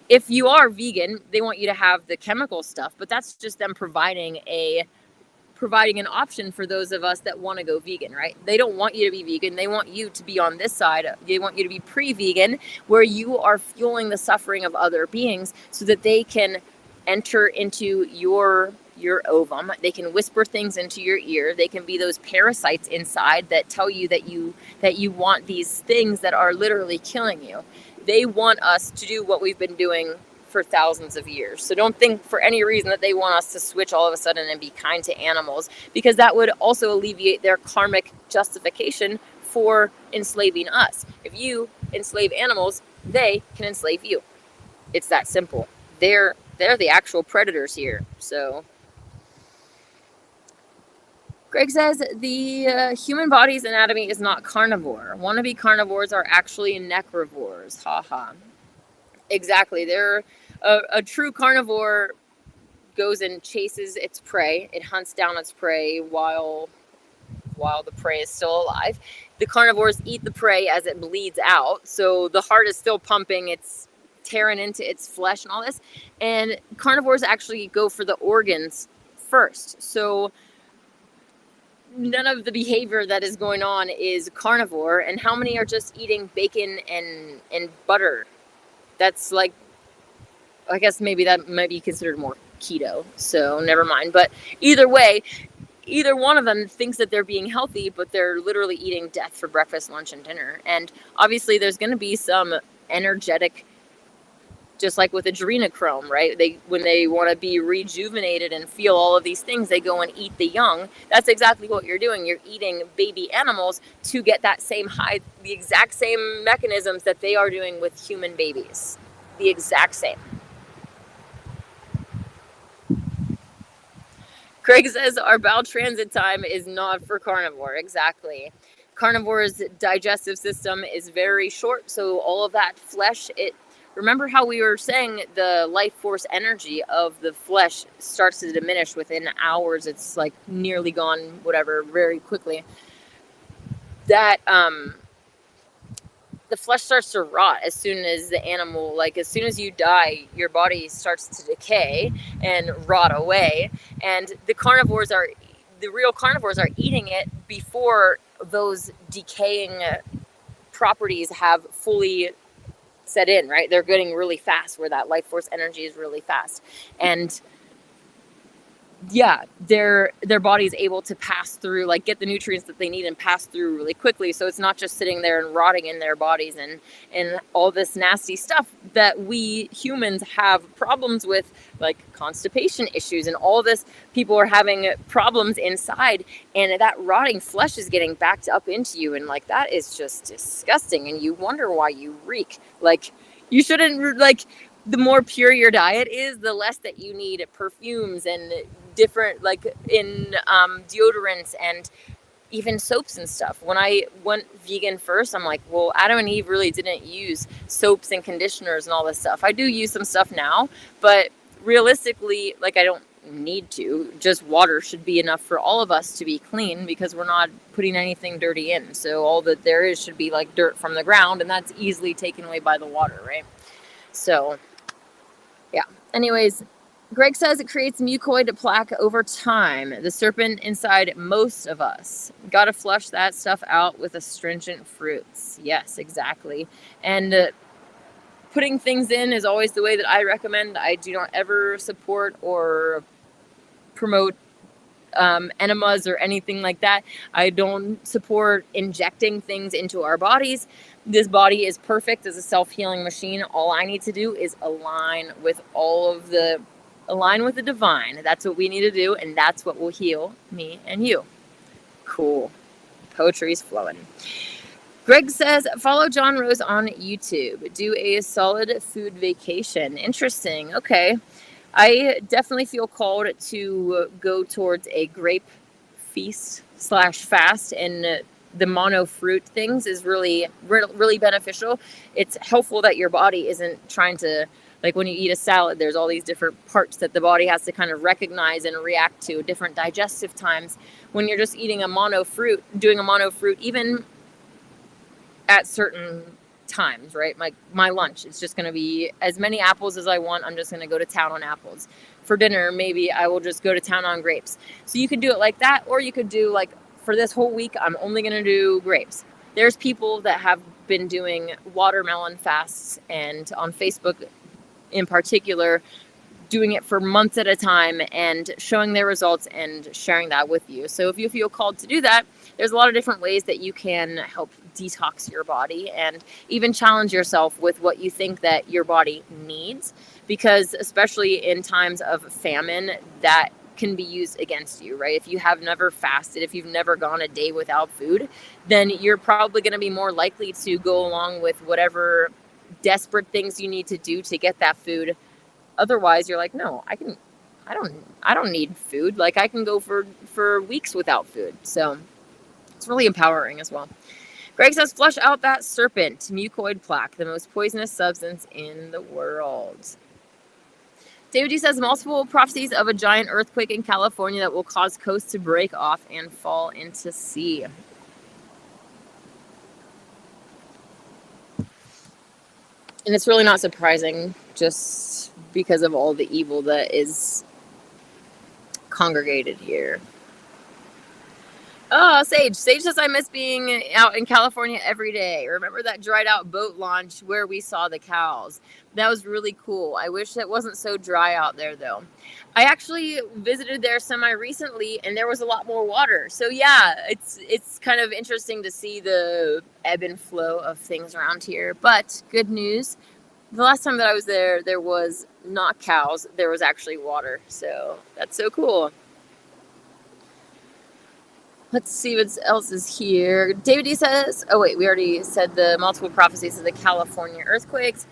If you are vegan, they want you to have the chemical stuff, but that's just them providing an option for those of us that want to go vegan, right? They don't want you to be vegan. They want you to be on this side. They want you to be pre-vegan, where you are fueling the suffering of other beings so that they can enter into your ovum. They can whisper things into your ear. They can be those parasites inside that tell you that you want these things that are literally killing you. They want us to do what we've been doing for thousands of years. So don't think for any reason that they want us to switch all of a sudden and be kind to animals, because that would also alleviate their karmic justification for enslaving us. If you enslave animals, they can enslave you. It's that simple. They're the actual predators here. So Greg says the human body's anatomy is not carnivore. Wannabe carnivores are actually necrovores. Ha. Exactly. They're a true carnivore goes and chases its prey. It hunts down its prey while the prey is still alive. The carnivores eat the prey as it bleeds out. So the heart is still pumping. It's tearing into its flesh and all this. And carnivores actually go for the organs first. So none of the behavior that is going on is carnivore. And how many are just eating bacon and butter? That's like, I guess maybe that might be considered more keto. So never mind. But either way, either one of them thinks that they're being healthy, but they're literally eating death for breakfast, lunch, and dinner. And obviously there's going to be some energetic, just like with adrenochrome, right? When they want to be rejuvenated and feel all of these things, they go and eat the young. That's exactly what you're doing. You're eating baby animals to get that same high, the exact same mechanisms that they are doing with human babies. The exact same. Craig says our bowel transit time is not for carnivore. Exactly. Carnivore's digestive system is very short, so all of that flesh, remember how we were saying the life force energy of the flesh starts to diminish within hours. It's like nearly gone, whatever, very quickly. That the flesh starts to rot as soon as the animal, like as soon as you die, your body starts to decay and rot away. And the real carnivores are eating it before those decaying properties have fully set in, right? They're getting really fast, where that life force energy is really fast. And yeah, their body is able to pass through, like get the nutrients that they need and pass through really quickly. So it's not just sitting there and rotting in their bodies and all this nasty stuff that we humans have problems with, like constipation issues and all this. People are having problems inside, and that rotting flesh is getting backed up into you. And like, that is just disgusting. And you wonder why you reek. Like, you shouldn't, like, the more pure your diet is, the less that you need perfumes and different, like in deodorants and even soaps and stuff. When I went vegan first, I'm like, well, Adam and Eve really didn't use soaps and conditioners and all this stuff. I do use some stuff now, but realistically, like, I don't need to. Just water should be enough for all of us to be clean, because we're not putting anything dirty in. So all that there is should be like dirt from the ground, and that's easily taken away by the water, right? So yeah. Anyways, Greg says it creates mucoid plaque over time. The serpent inside most of us. Got to flush that stuff out with astringent fruits. Yes, exactly. And putting things in is always the way that I recommend. I do not ever support or promote enemas or anything like that. I don't support injecting things into our bodies. This body is perfect as a self-healing machine. All I need to do is align with the divine. That's what we need to do, and that's what will heal me and you. Cool. Poetry's flowing. Greg says, follow John Rose on YouTube. Do a solid food vacation. Interesting. Okay. I definitely feel called to go towards a grape feast / fast, and the mono fruit things is really beneficial. It's helpful that your body isn't trying to, like when you eat a salad, there's all these different parts that the body has to kind of recognize and react to, different digestive times. When you're just eating doing a mono fruit, even at certain times, right? My lunch, it's just going to be as many apples as I want. I'm just going to go to town on apples. For dinner, maybe I will just go to town on grapes. So you could do it like that, or you could do like, for this whole week, I'm only going to do grapes. There's people that have been doing watermelon fasts, and on Facebook in particular, doing it for months at a time and showing their results and sharing that with you. So if you feel called to do that, there's a lot of different ways that you can help detox your body and even challenge yourself with what you think that your body needs, because especially in times of famine, that can be used against you, right? If you have never fasted, if you've never gone a day without food, then you're probably going to be more likely to go along with whatever desperate things you need to do to get that food. Otherwise, you're like, no, I don't need food. Like, I can go for weeks without food. So it's really empowering as well. Greg says, flush out that serpent, mucoid plaque, the most poisonous substance in the world. David G says, multiple prophecies of a giant earthquake in California that will cause coasts to break off and fall into sea. And it's really not surprising, just because of all the evil that is congregated here. Oh, Sage says, I miss being out in California every day. Remember that dried out boat launch where we saw the cows? That was really cool. I wish it wasn't so dry out there, though. I actually visited there semi-recently, and there was a lot more water. So yeah, it's kind of interesting to see the ebb and flow of things around here. But good news, the last time that I was there, there was not cows. There was actually water. So that's so cool. Let's see what else is here. David D says, oh wait, we already said the multiple prophecies of the California earthquakes.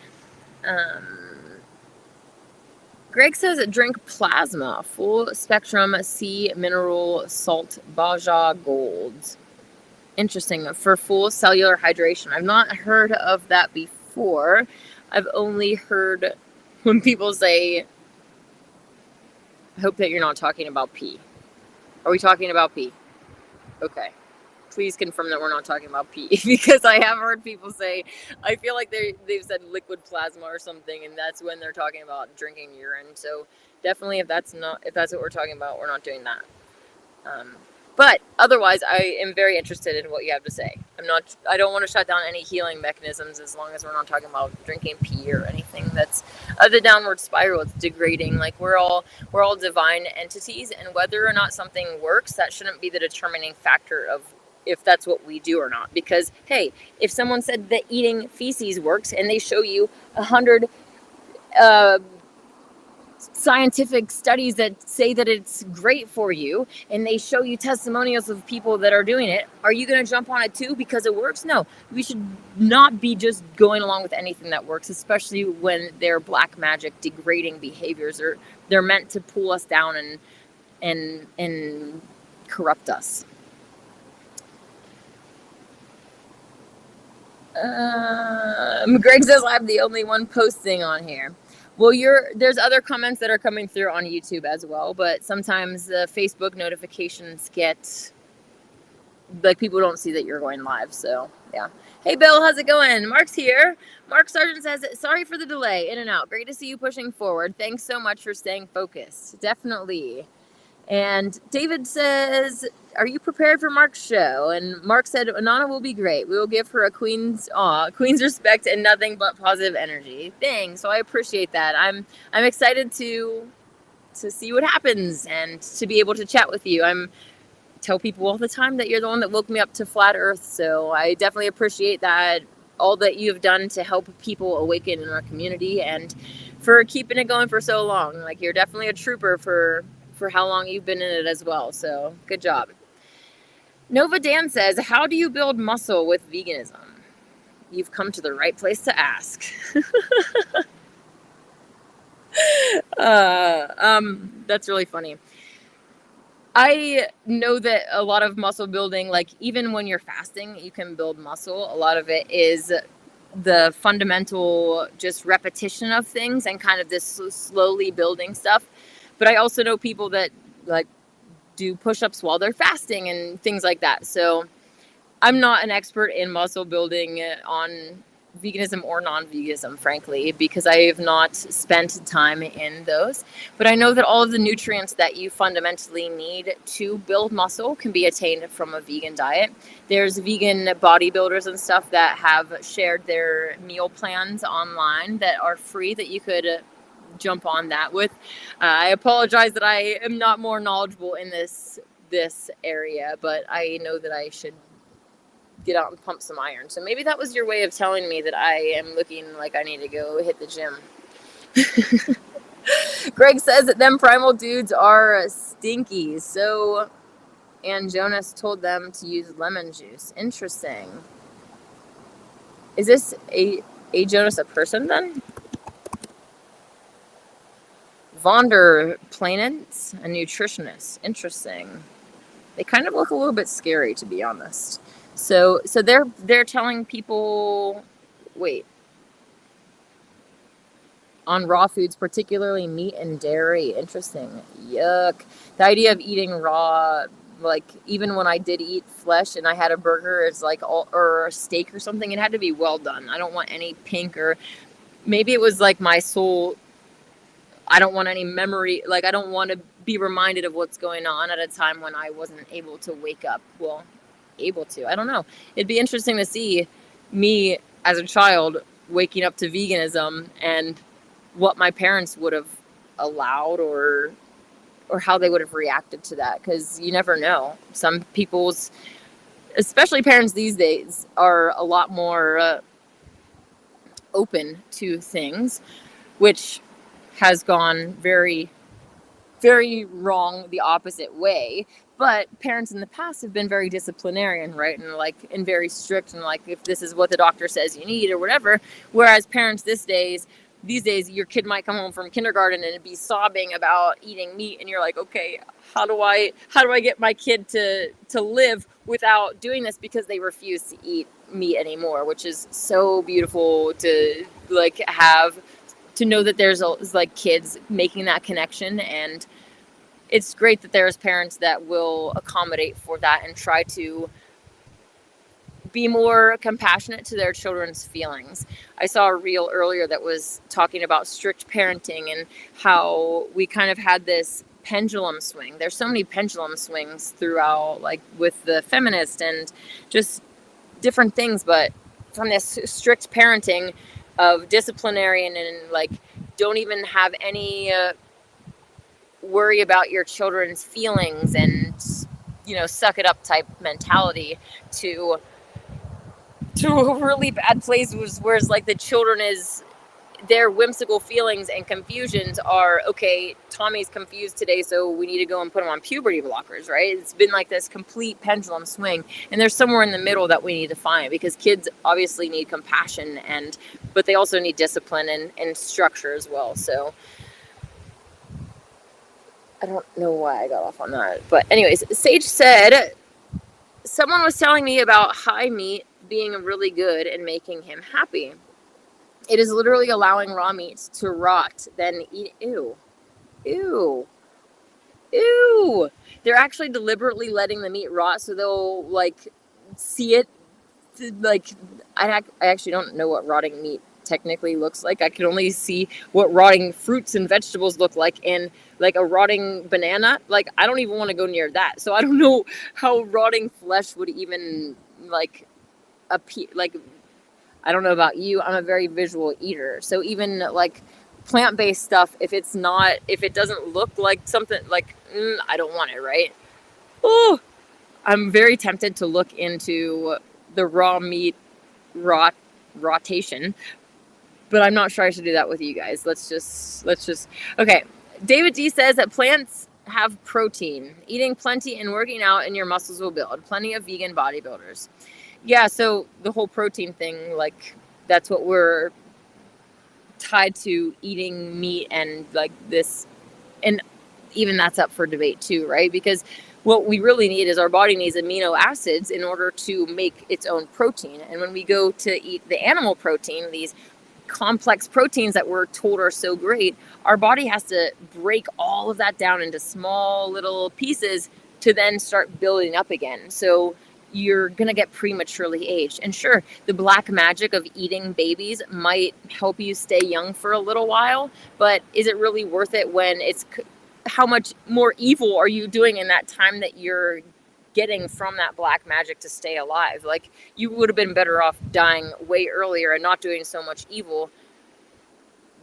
Greg says, drink plasma, full spectrum sea mineral salt Baja Gold. Interesting, for full cellular hydration. I've not heard of that before. I've only heard when people say, I hope that you're not talking about pee. Are we talking about pee? Okay. Please confirm that we're not talking about pee, because I have heard people say, I feel like they've said liquid plasma or something, and that's when they're talking about drinking urine. So definitely, if that's what we're talking about, we're not doing that. But otherwise, I am very interested in what you have to say. I don't want to shut down any healing mechanisms as long as we're not talking about drinking pee or anything that's the downward spiral. It's degrading. Like, we're all divine entities, and whether or not something works, that shouldn't be the determining factor of if that's what we do or not. Because, hey, if someone said that eating feces works and they show you 100 scientific studies that say that it's great for you, and they show you testimonials of people that are doing it, are you going to jump on it too because it works? No, we should not be just going along with anything that works, especially when they're black magic, degrading behaviors, or they're meant to pull us down and corrupt us. Greg says, I'm the only one posting on here. Well, there's other comments that are coming through on YouTube as well, but sometimes the Facebook notifications get, like, people don't see that you're going live. So yeah. Hey Bill, how's it going? Mark's here. Mark Sargent says, sorry for the delay, in and out. Great to see you pushing forward. Thanks so much for staying focused. Definitely. And David says, are you prepared for Mark's show? And Mark said, Anana will be great. We will give her a queen's respect and nothing but positive energy. Thanks. So I appreciate that. I'm excited to to see what happens and to be able to chat with you. I'm tell people all the time that you're the one that woke me up to flat earth. So I definitely appreciate that, all that you've done to help people awaken in our community and for keeping it going for so long. Like, you're definitely a trooper for how long you've been in it as well. So good job. Nova Dan says, how do you build muscle with veganism? You've come to the right place to ask. That's really funny. I know that a lot of muscle building, like even when you're fasting, you can build muscle. A lot of it is the fundamental just repetition of things and kind of this slowly building stuff. But I also know people that like do push-ups while they're fasting and things like that. So I'm not an expert in muscle building on veganism or non-veganism, frankly, because I have not spent time in those. But I know that all of the nutrients that you fundamentally need to build muscle can be attained from a vegan diet. There's vegan bodybuilders and stuff that have shared their meal plans online that are free that you could jump on that with. I apologize that I am not more knowledgeable in this area, but I know that I should get out and pump some iron. So maybe that was your way of telling me that I am looking like I need to go hit the gym. Greg says that them primal dudes are stinky. So, and Jonas told them to use lemon juice. Interesting. Is this a Jonas a person then? Vonder Planets, a nutritionist. Interesting. They kind of look a little bit scary, to be honest. So they're telling people, wait, on raw foods, particularly meat and dairy. Interesting. Yuck. The idea of eating raw, like even when I did eat flesh and I had a burger, it's like or a steak or something, it had to be well done. I don't want any pink, or maybe it was like my soul. I don't want any memory. Like, I don't want to be reminded of what's going on at a time when I wasn't able to wake up. Well, able to. I don't know. It'd be interesting to see me as a child waking up to veganism and what my parents would have allowed or how they would have reacted to that, because you never know. Some people's, especially parents these days, are a lot more open to things, which has gone very, very wrong the opposite way. But parents in the past have been very disciplinarian, right? And very strict, and like, if this is what the doctor says you need or whatever. Whereas parents these days, your kid might come home from kindergarten and be sobbing about eating meat, and you're like, okay, how do I get my kid to live without doing this, because they refuse to eat meat anymore, which is so beautiful to like have, to know that there's like kids making that connection. And it's great that there's parents that will accommodate for that and try to be more compassionate to their children's feelings. I saw a reel earlier that was talking about strict parenting and how we kind of had this pendulum swing. There's so many pendulum swings throughout, like with the feminist and just different things, but from this strict parenting of disciplinarian and like, don't even have any worry about your children's feelings and, suck it up type mentality, to a really bad place, where it's like the children their whimsical feelings and confusions are, okay, Tommy's confused today, so we need to go and put him on puberty blockers, right? It's been like this complete pendulum swing, and there's somewhere in the middle that we need to find, because kids obviously need compassion, but they also need discipline and structure as well. So I don't know why I got off on that, but anyways, Sage said someone was telling me about high meat being really good and making him happy. It is literally allowing raw meats to rot, then eat. Ew. They're actually deliberately letting the meat rot so they'll like see it. Like, I actually don't know what rotting meat technically looks like. I can only see what rotting fruits and vegetables look like, and like a rotting banana. Like, I don't even want to go near that. So I don't know how rotting flesh would even like appear. Like, I don't know about you. I'm a very visual eater. So even like plant-based stuff, if it doesn't look like something like, I don't want it, right? Oh, I'm very tempted to look into the raw meat rotation, but I'm not sure I should do that with you guys. Let's just, okay. David D says that plants have protein. Eating plenty and working out and your muscles will build. Plenty of vegan bodybuilders. Yeah, so the whole protein thing, like, that's what we're tied to, eating meat and like this, and even that's up for debate too, right? Because what we really need is our body needs amino acids in order to make its own protein. And when we go to eat the animal protein, these complex proteins that we're told are so great, our body has to break all of that down into small little pieces to then start building up again. So you're going to get prematurely aged. And sure, the black magic of eating babies might help you stay young for a little while, but is it really worth it when it's how much more evil are you doing in that time that you're getting from that black magic to stay alive? Like, you would have been better off dying way earlier and not doing so much evil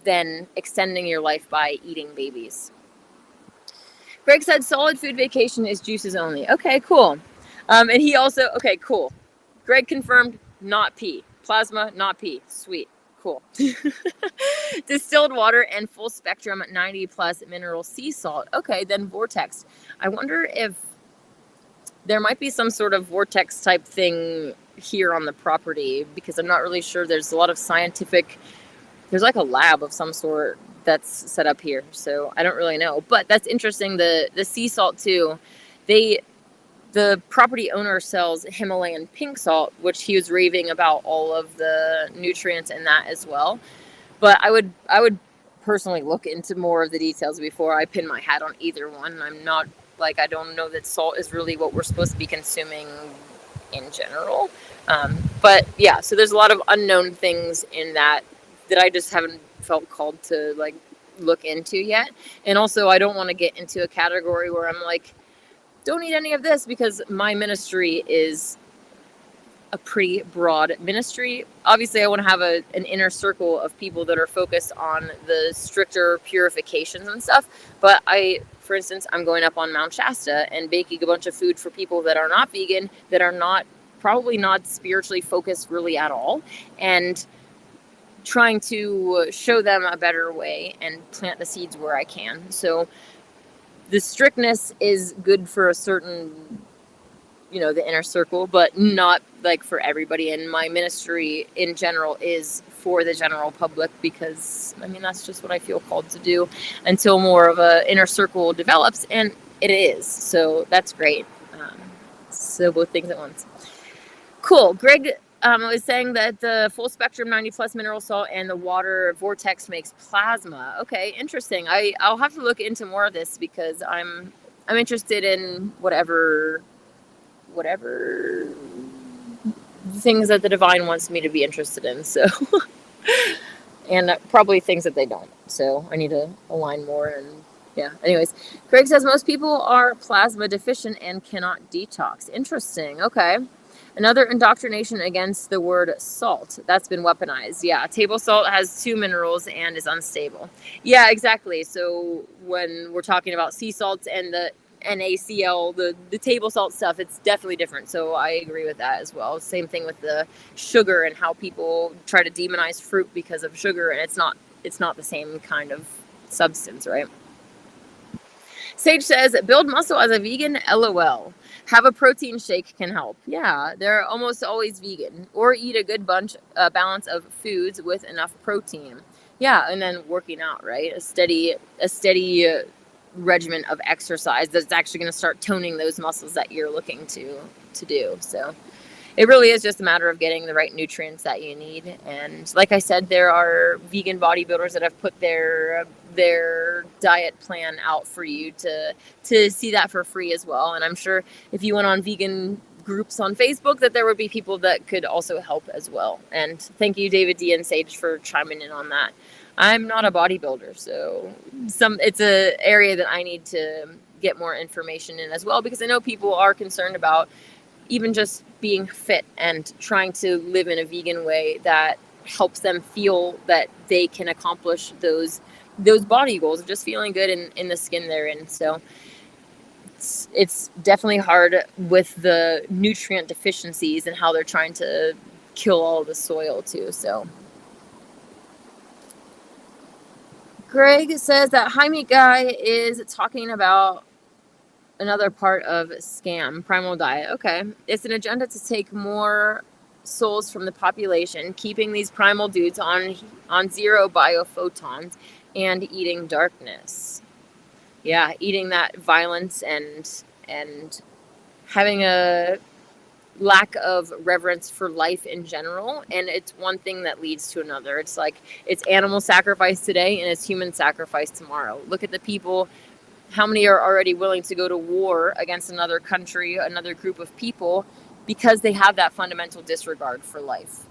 than extending your life by eating babies. Greg said solid food vacation is juices only. Okay, cool. And he also, okay, cool. Greg confirmed not pee. Plasma, not pee. Sweet. Cool. Distilled water and full spectrum 90 plus mineral sea salt. Okay, then Vortex. I wonder if there might be some sort of Vortex type thing here on the property, because I'm not really sure. There's a lot of scientific, there's like a lab of some sort that's set up here. So I don't really know, but that's interesting. The sea salt too. The property owner sells Himalayan pink salt, which he was raving about all of the nutrients in that as well. But I would personally look into more of the details before I pin my hat on either one. I'm not, like, I don't know that salt is really what we're supposed to be consuming in general. But yeah, so there's a lot of unknown things in that I just haven't felt called to like look into yet. And also, I don't want to get into a category where I'm like, don't eat any of this, because my ministry is a pretty broad ministry. Obviously, I want to have an inner circle of people that are focused on the stricter purifications and stuff. But for instance, I'm going up on Mount Shasta and baking a bunch of food for people that are not vegan, that are probably not spiritually focused really at all, and trying to show them a better way and plant the seeds where I can. So the strictness is good for a certain, the inner circle, but not like for everybody. And my ministry in general is for the general public, because that's just what I feel called to do until more of a inner circle develops, and it is. So that's great. So both things at once. Cool. Greg was saying that the full spectrum 90 plus mineral salt and the water Vortex makes plasma. Okay, interesting. I'll have to look into more of this, because I'm interested in whatever things that the divine wants me to be interested in. So, and probably things that they don't. So I need to align more. And yeah. Anyways, Greg says most people are plasma deficient and cannot detox. Interesting. Okay. Another indoctrination against the word salt. That's been weaponized. Yeah, table salt has 2 minerals and is unstable. Yeah, exactly. So when we're talking about sea salts and the NaCl, the table salt stuff, it's definitely different. So I agree with that as well. Same thing with the sugar and how people try to demonize fruit because of sugar, and it's not the same kind of substance, right? Sage says, build muscle as a vegan, LOL. Have a protein shake can help. Yeah, they're almost always vegan. Or eat a good balance of foods with enough protein. Yeah, and then working out, right? A steady regimen of exercise that's actually going to start toning those muscles that you're looking to do. So it really is just a matter of getting the right nutrients that you need. And like I said, there are vegan bodybuilders that have put their diet plan out for you to see that for free as well. And I'm sure if you went on vegan groups on Facebook, that there would be people that could also help as well. And thank you, David D and Sage, for chiming in on that. I'm not a bodybuilder, so it's an area that I need to get more information in as well, because I know people are concerned about even just being fit and trying to live in a vegan way that helps them feel that they can accomplish those body goals of just feeling good in the skin they're in. So it's definitely hard with the nutrient deficiencies and how they're trying to kill all the soil too. So Greg says that High Meat Guy is talking about another part of scam, primal diet. Okay. It's an agenda to take more souls from the population, keeping these primal dudes on zero biophotons and eating darkness. Yeah, eating that violence and having a lack of reverence for life in general, and it's one thing that leads to another. It's like it's animal sacrifice today and it's human sacrifice tomorrow. Look at the people, how many are already willing to go to war against another country, another group of people, because they have that fundamental disregard for life.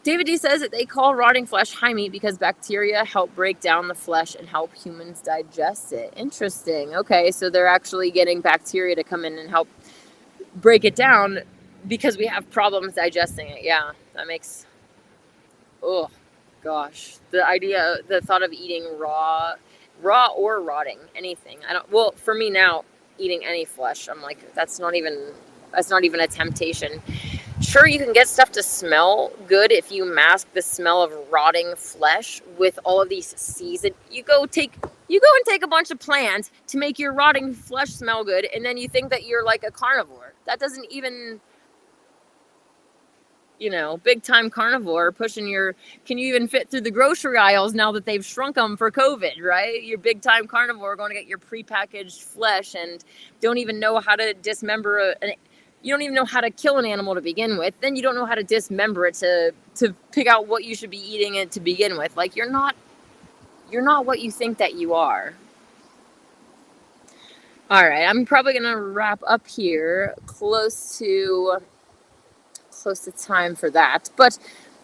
David D says that they call rotting flesh high meat because bacteria help break down the flesh and help humans digest it. Interesting. Okay, so they're actually getting bacteria to come in and help break it down because we have problems digesting it. Yeah, that makes... Oh, gosh. The thought of eating raw or rotting, anything. Well, for me now, eating any flesh, I'm like, that's not even a temptation. Sure, you can get stuff to smell good if you mask the smell of rotting flesh with all of these seasoned. You go and take a bunch of plants to make your rotting flesh smell good, and then you think that you're like a carnivore. That doesn't even, big time carnivore pushing can you even fit through the grocery aisles now that they've shrunk them for COVID, right? Your big time carnivore going to get your prepackaged flesh and don't even know how to dismember you don't even know how to kill an animal to begin with. Then you don't know how to dismember it to pick out what you should be eating it to begin with. Like you're not what you think that you are. All right, I'm probably gonna wrap up here, close to time for that. But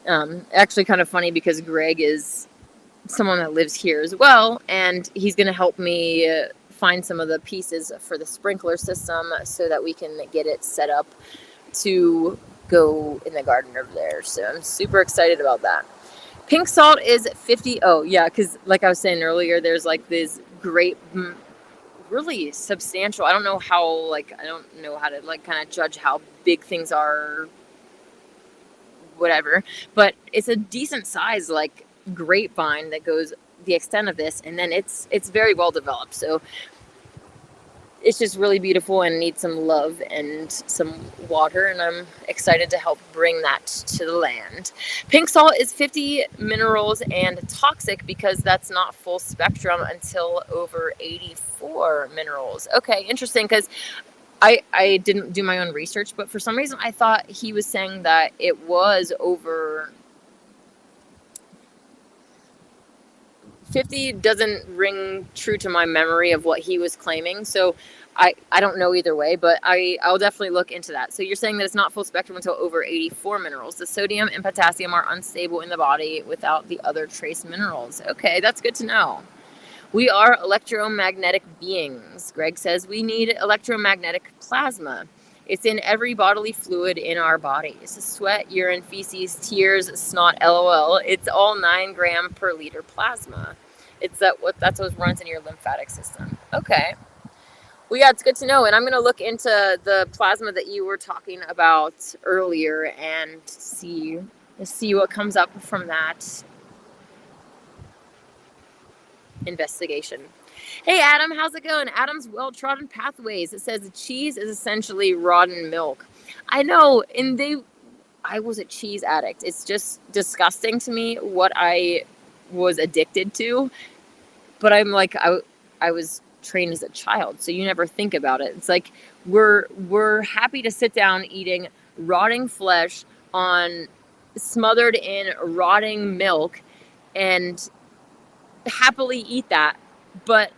actually, kind of funny because Greg is someone that lives here as well, and he's gonna help me find some of the pieces for the sprinkler system so that we can get it set up to go in the garden over there. So I'm super excited about that. Pink salt is 50. Oh yeah, because like I was saying earlier, there's like this great, really substantial. I don't know how to like kind of judge how big things are, whatever, but it's a decent size like grapevine that goes the extent of this, and then it's very well developed. So it's just really beautiful and needs some love and some water, and I'm excited to help bring that to the land. Pink salt is 50 minerals and toxic because that's not full spectrum until over 84 minerals. Okay, interesting, because I didn't do my own research, but for some reason I thought he was saying that it was over 50. Doesn't ring true to my memory of what he was claiming. So I don't know either way, but I'll definitely look into that. So you're saying that it's not full spectrum until over 84 minerals. The sodium and potassium are unstable in the body without the other trace minerals. Okay, that's good to know. We are electromagnetic beings. Greg says we need electromagnetic plasma. It's in every bodily fluid in our bodies. Sweat, urine, feces, tears, snot, LOL. It's all 9 grams per liter plasma. That's what runs in your lymphatic system. Okay. Well, yeah, it's good to know. And I'm going to look into the plasma that you were talking about earlier and see what comes up from that investigation. Hey Adam, how's it going? Adam's well-trodden pathways. It says cheese is essentially rotten milk. I know, and I was a cheese addict. It's just disgusting to me what I was addicted to. But I'm like, I was trained as a child, so you never think about it. It's like we're happy to sit down eating rotting flesh smothered in rotting milk and happily eat that. But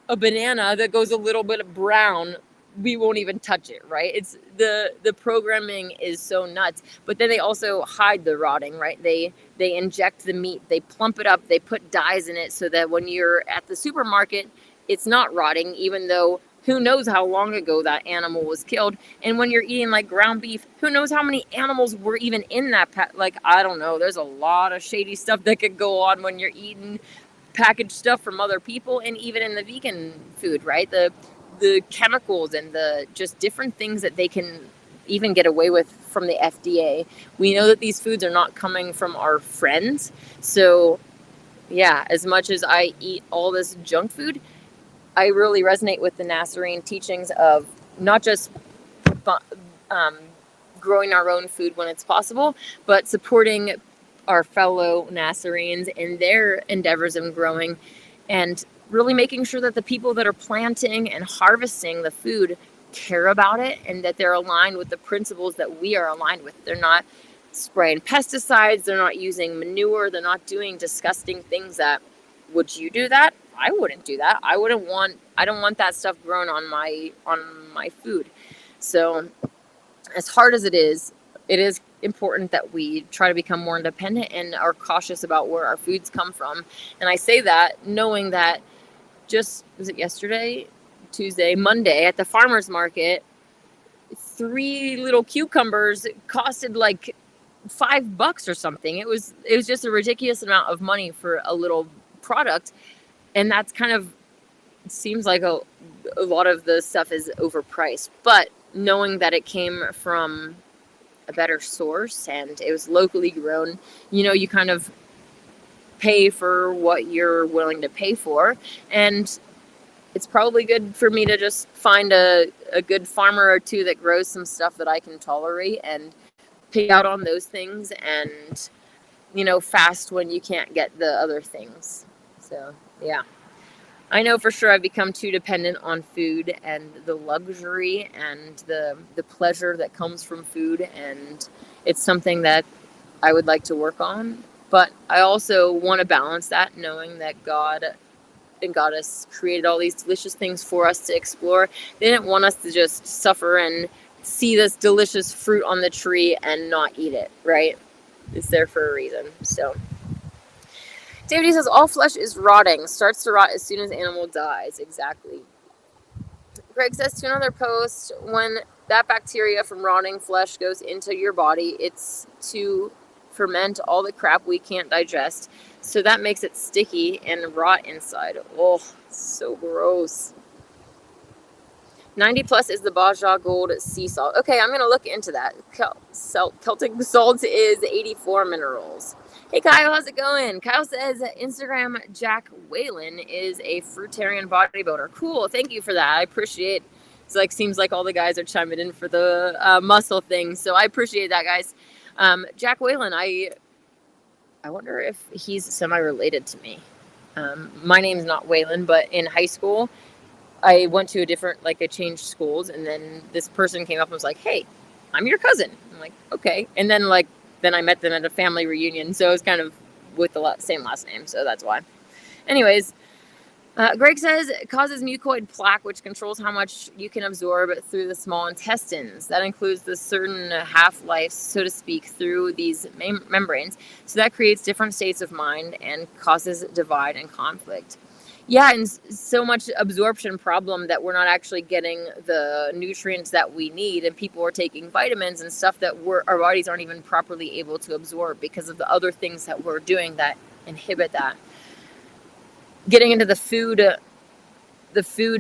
a banana that goes a little bit brown, we won't even touch it, right? It's the programming is so nuts. But then they also hide the rotting, right? They inject the meat, they plump it up, they put dyes in it so that when you're at the supermarket, it's not rotting, even though who knows how long ago that animal was killed. And when you're eating like ground beef, who knows how many animals were even in that like, I don't know, there's a lot of shady stuff that could go on when you're eating packaged stuff from other people, and even in the vegan food, right? The chemicals and the just different things that they can even get away with from the FDA. We know that these foods are not coming from our friends. So yeah, as much as I eat all this junk food, I really resonate with the Nazarene teachings of not just growing our own food when it's possible, but supporting our fellow Nazarenes in their endeavors in growing, and really making sure that the people that are planting and harvesting the food care about it, and that they're aligned with the principles that we are aligned with. They're not spraying pesticides, they're not using manure, they're not doing disgusting things that, would you do that? I wouldn't do that. I don't want that stuff grown on my food. So as hard as it is important that we try to become more independent and are cautious about where our foods come from. And I say that knowing that was it yesterday, Tuesday, Monday at the farmer's market, 3 little cucumbers costed like $5 or something. It was just a ridiculous amount of money for a little product. And that's kind of, it seems like a lot of the stuff is overpriced, but knowing that it came from a better source and it was locally grown, you kind of pay for what you're willing to pay for. And it's probably good for me to just find a good farmer or two that grows some stuff that I can tolerate and pay out on those things, and fast when you can't get the other things. So yeah, I know for sure I've become too dependent on food and the luxury and the pleasure that comes from food, and it's something that I would like to work on. But I also want to balance that, knowing that God has created all these delicious things for us to explore. They didn't want us to just suffer and see this delicious fruit on the tree and not eat it, right? It's there for a reason. So David says all flesh is rotting, starts to rot as soon as animal dies. Exactly. Greg says to another post, when that bacteria from rotting flesh goes into your body, it's to ferment all the crap we can't digest. So that makes it sticky and rot inside. Oh, so gross. 90 plus is the Baja Gold sea salt. Okay, I'm going to look into that. Celtic salt is 84 minerals. Hey Kyle, how's it going? Kyle says Instagram Jack Whalen is a fruitarian bodybuilder. Cool, thank you for that. I appreciate it. It's seems like all the guys are chiming in for the muscle thing. So I appreciate that, guys. Jack Whalen, I wonder if he's semi-related to me. My name's not Whalen, but in high school, I went to I changed schools, and then this person came up and was like, hey, I'm your cousin. I'm like, okay. And then I met them at a family reunion, so it was kind of with the same last name, so that's why. Anyways, Greg says it causes mucoid plaque, which controls how much you can absorb through the small intestines. That includes the certain half-life, so to speak, through these membranes. So that creates different states of mind and causes divide and conflict. Yeah, and so much absorption problem that we're not actually getting the nutrients that we need, and people are taking vitamins and stuff that our bodies aren't even properly able to absorb because of the other things that we're doing that inhibit that. Getting into the food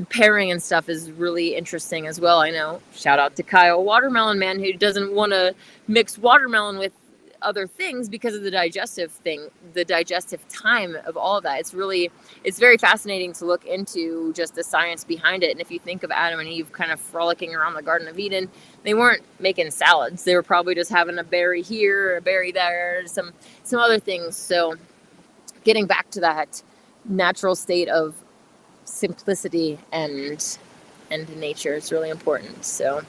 pairing and stuff is really interesting as well. I know. Shout out to Kyle Watermelon Man, who doesn't want to mix watermelon with other things because of the digestive time of all of that. It's very fascinating to look into just the science behind it. And if you think of Adam and Eve kind of frolicking around the Garden of Eden, they weren't making salads. They were probably just having a berry here, a berry there, some other things. So getting back to that natural state of simplicity and nature is really important. So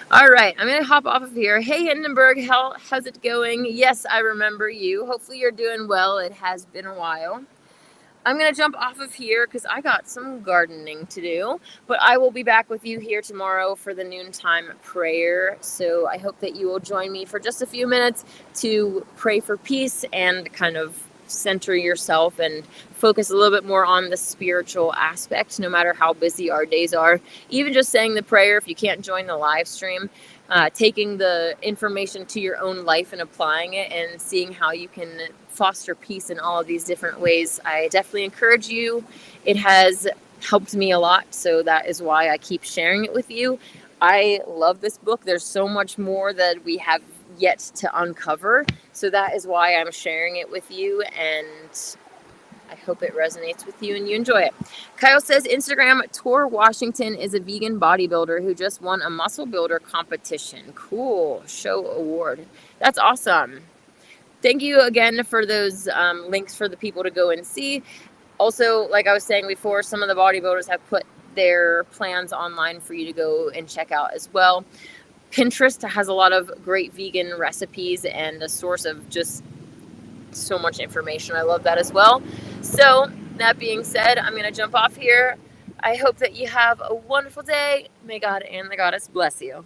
all right, I'm going to hop off of here. Hey, Hindenburg, how's it going? Yes, I remember you. Hopefully you're doing well. It has been a while. I'm going to jump off of here because I got some gardening to do. But I will be back with you here tomorrow for the noontime prayer. So I hope that you will join me for just a few minutes to pray for peace and kind of center yourself and focus a little bit more on the spiritual aspect, no matter how busy our days are. Even just saying the prayer, if you can't join the live stream, taking the information to your own life and applying it and seeing how you can foster peace in all of these different ways. I definitely encourage you. It has helped me a lot, so that is why I keep sharing it with you. I love this book. There's so much more that we have yet to uncover, so that is why I'm sharing it with you, and I hope it resonates with you and you enjoy it. Kyle says, Instagram, Tor Washington is a vegan bodybuilder who just won a muscle builder competition. Cool. Show award. That's awesome. Thank you again for those links for the people to go and see. Also, like I was saying before, some of the bodybuilders have put their plans online for you to go and check out as well. Pinterest has a lot of great vegan recipes and a source of just so much information. I love that as well. So that being said, I'm going to jump off here. I hope that you have a wonderful day. May God and the Goddess bless you.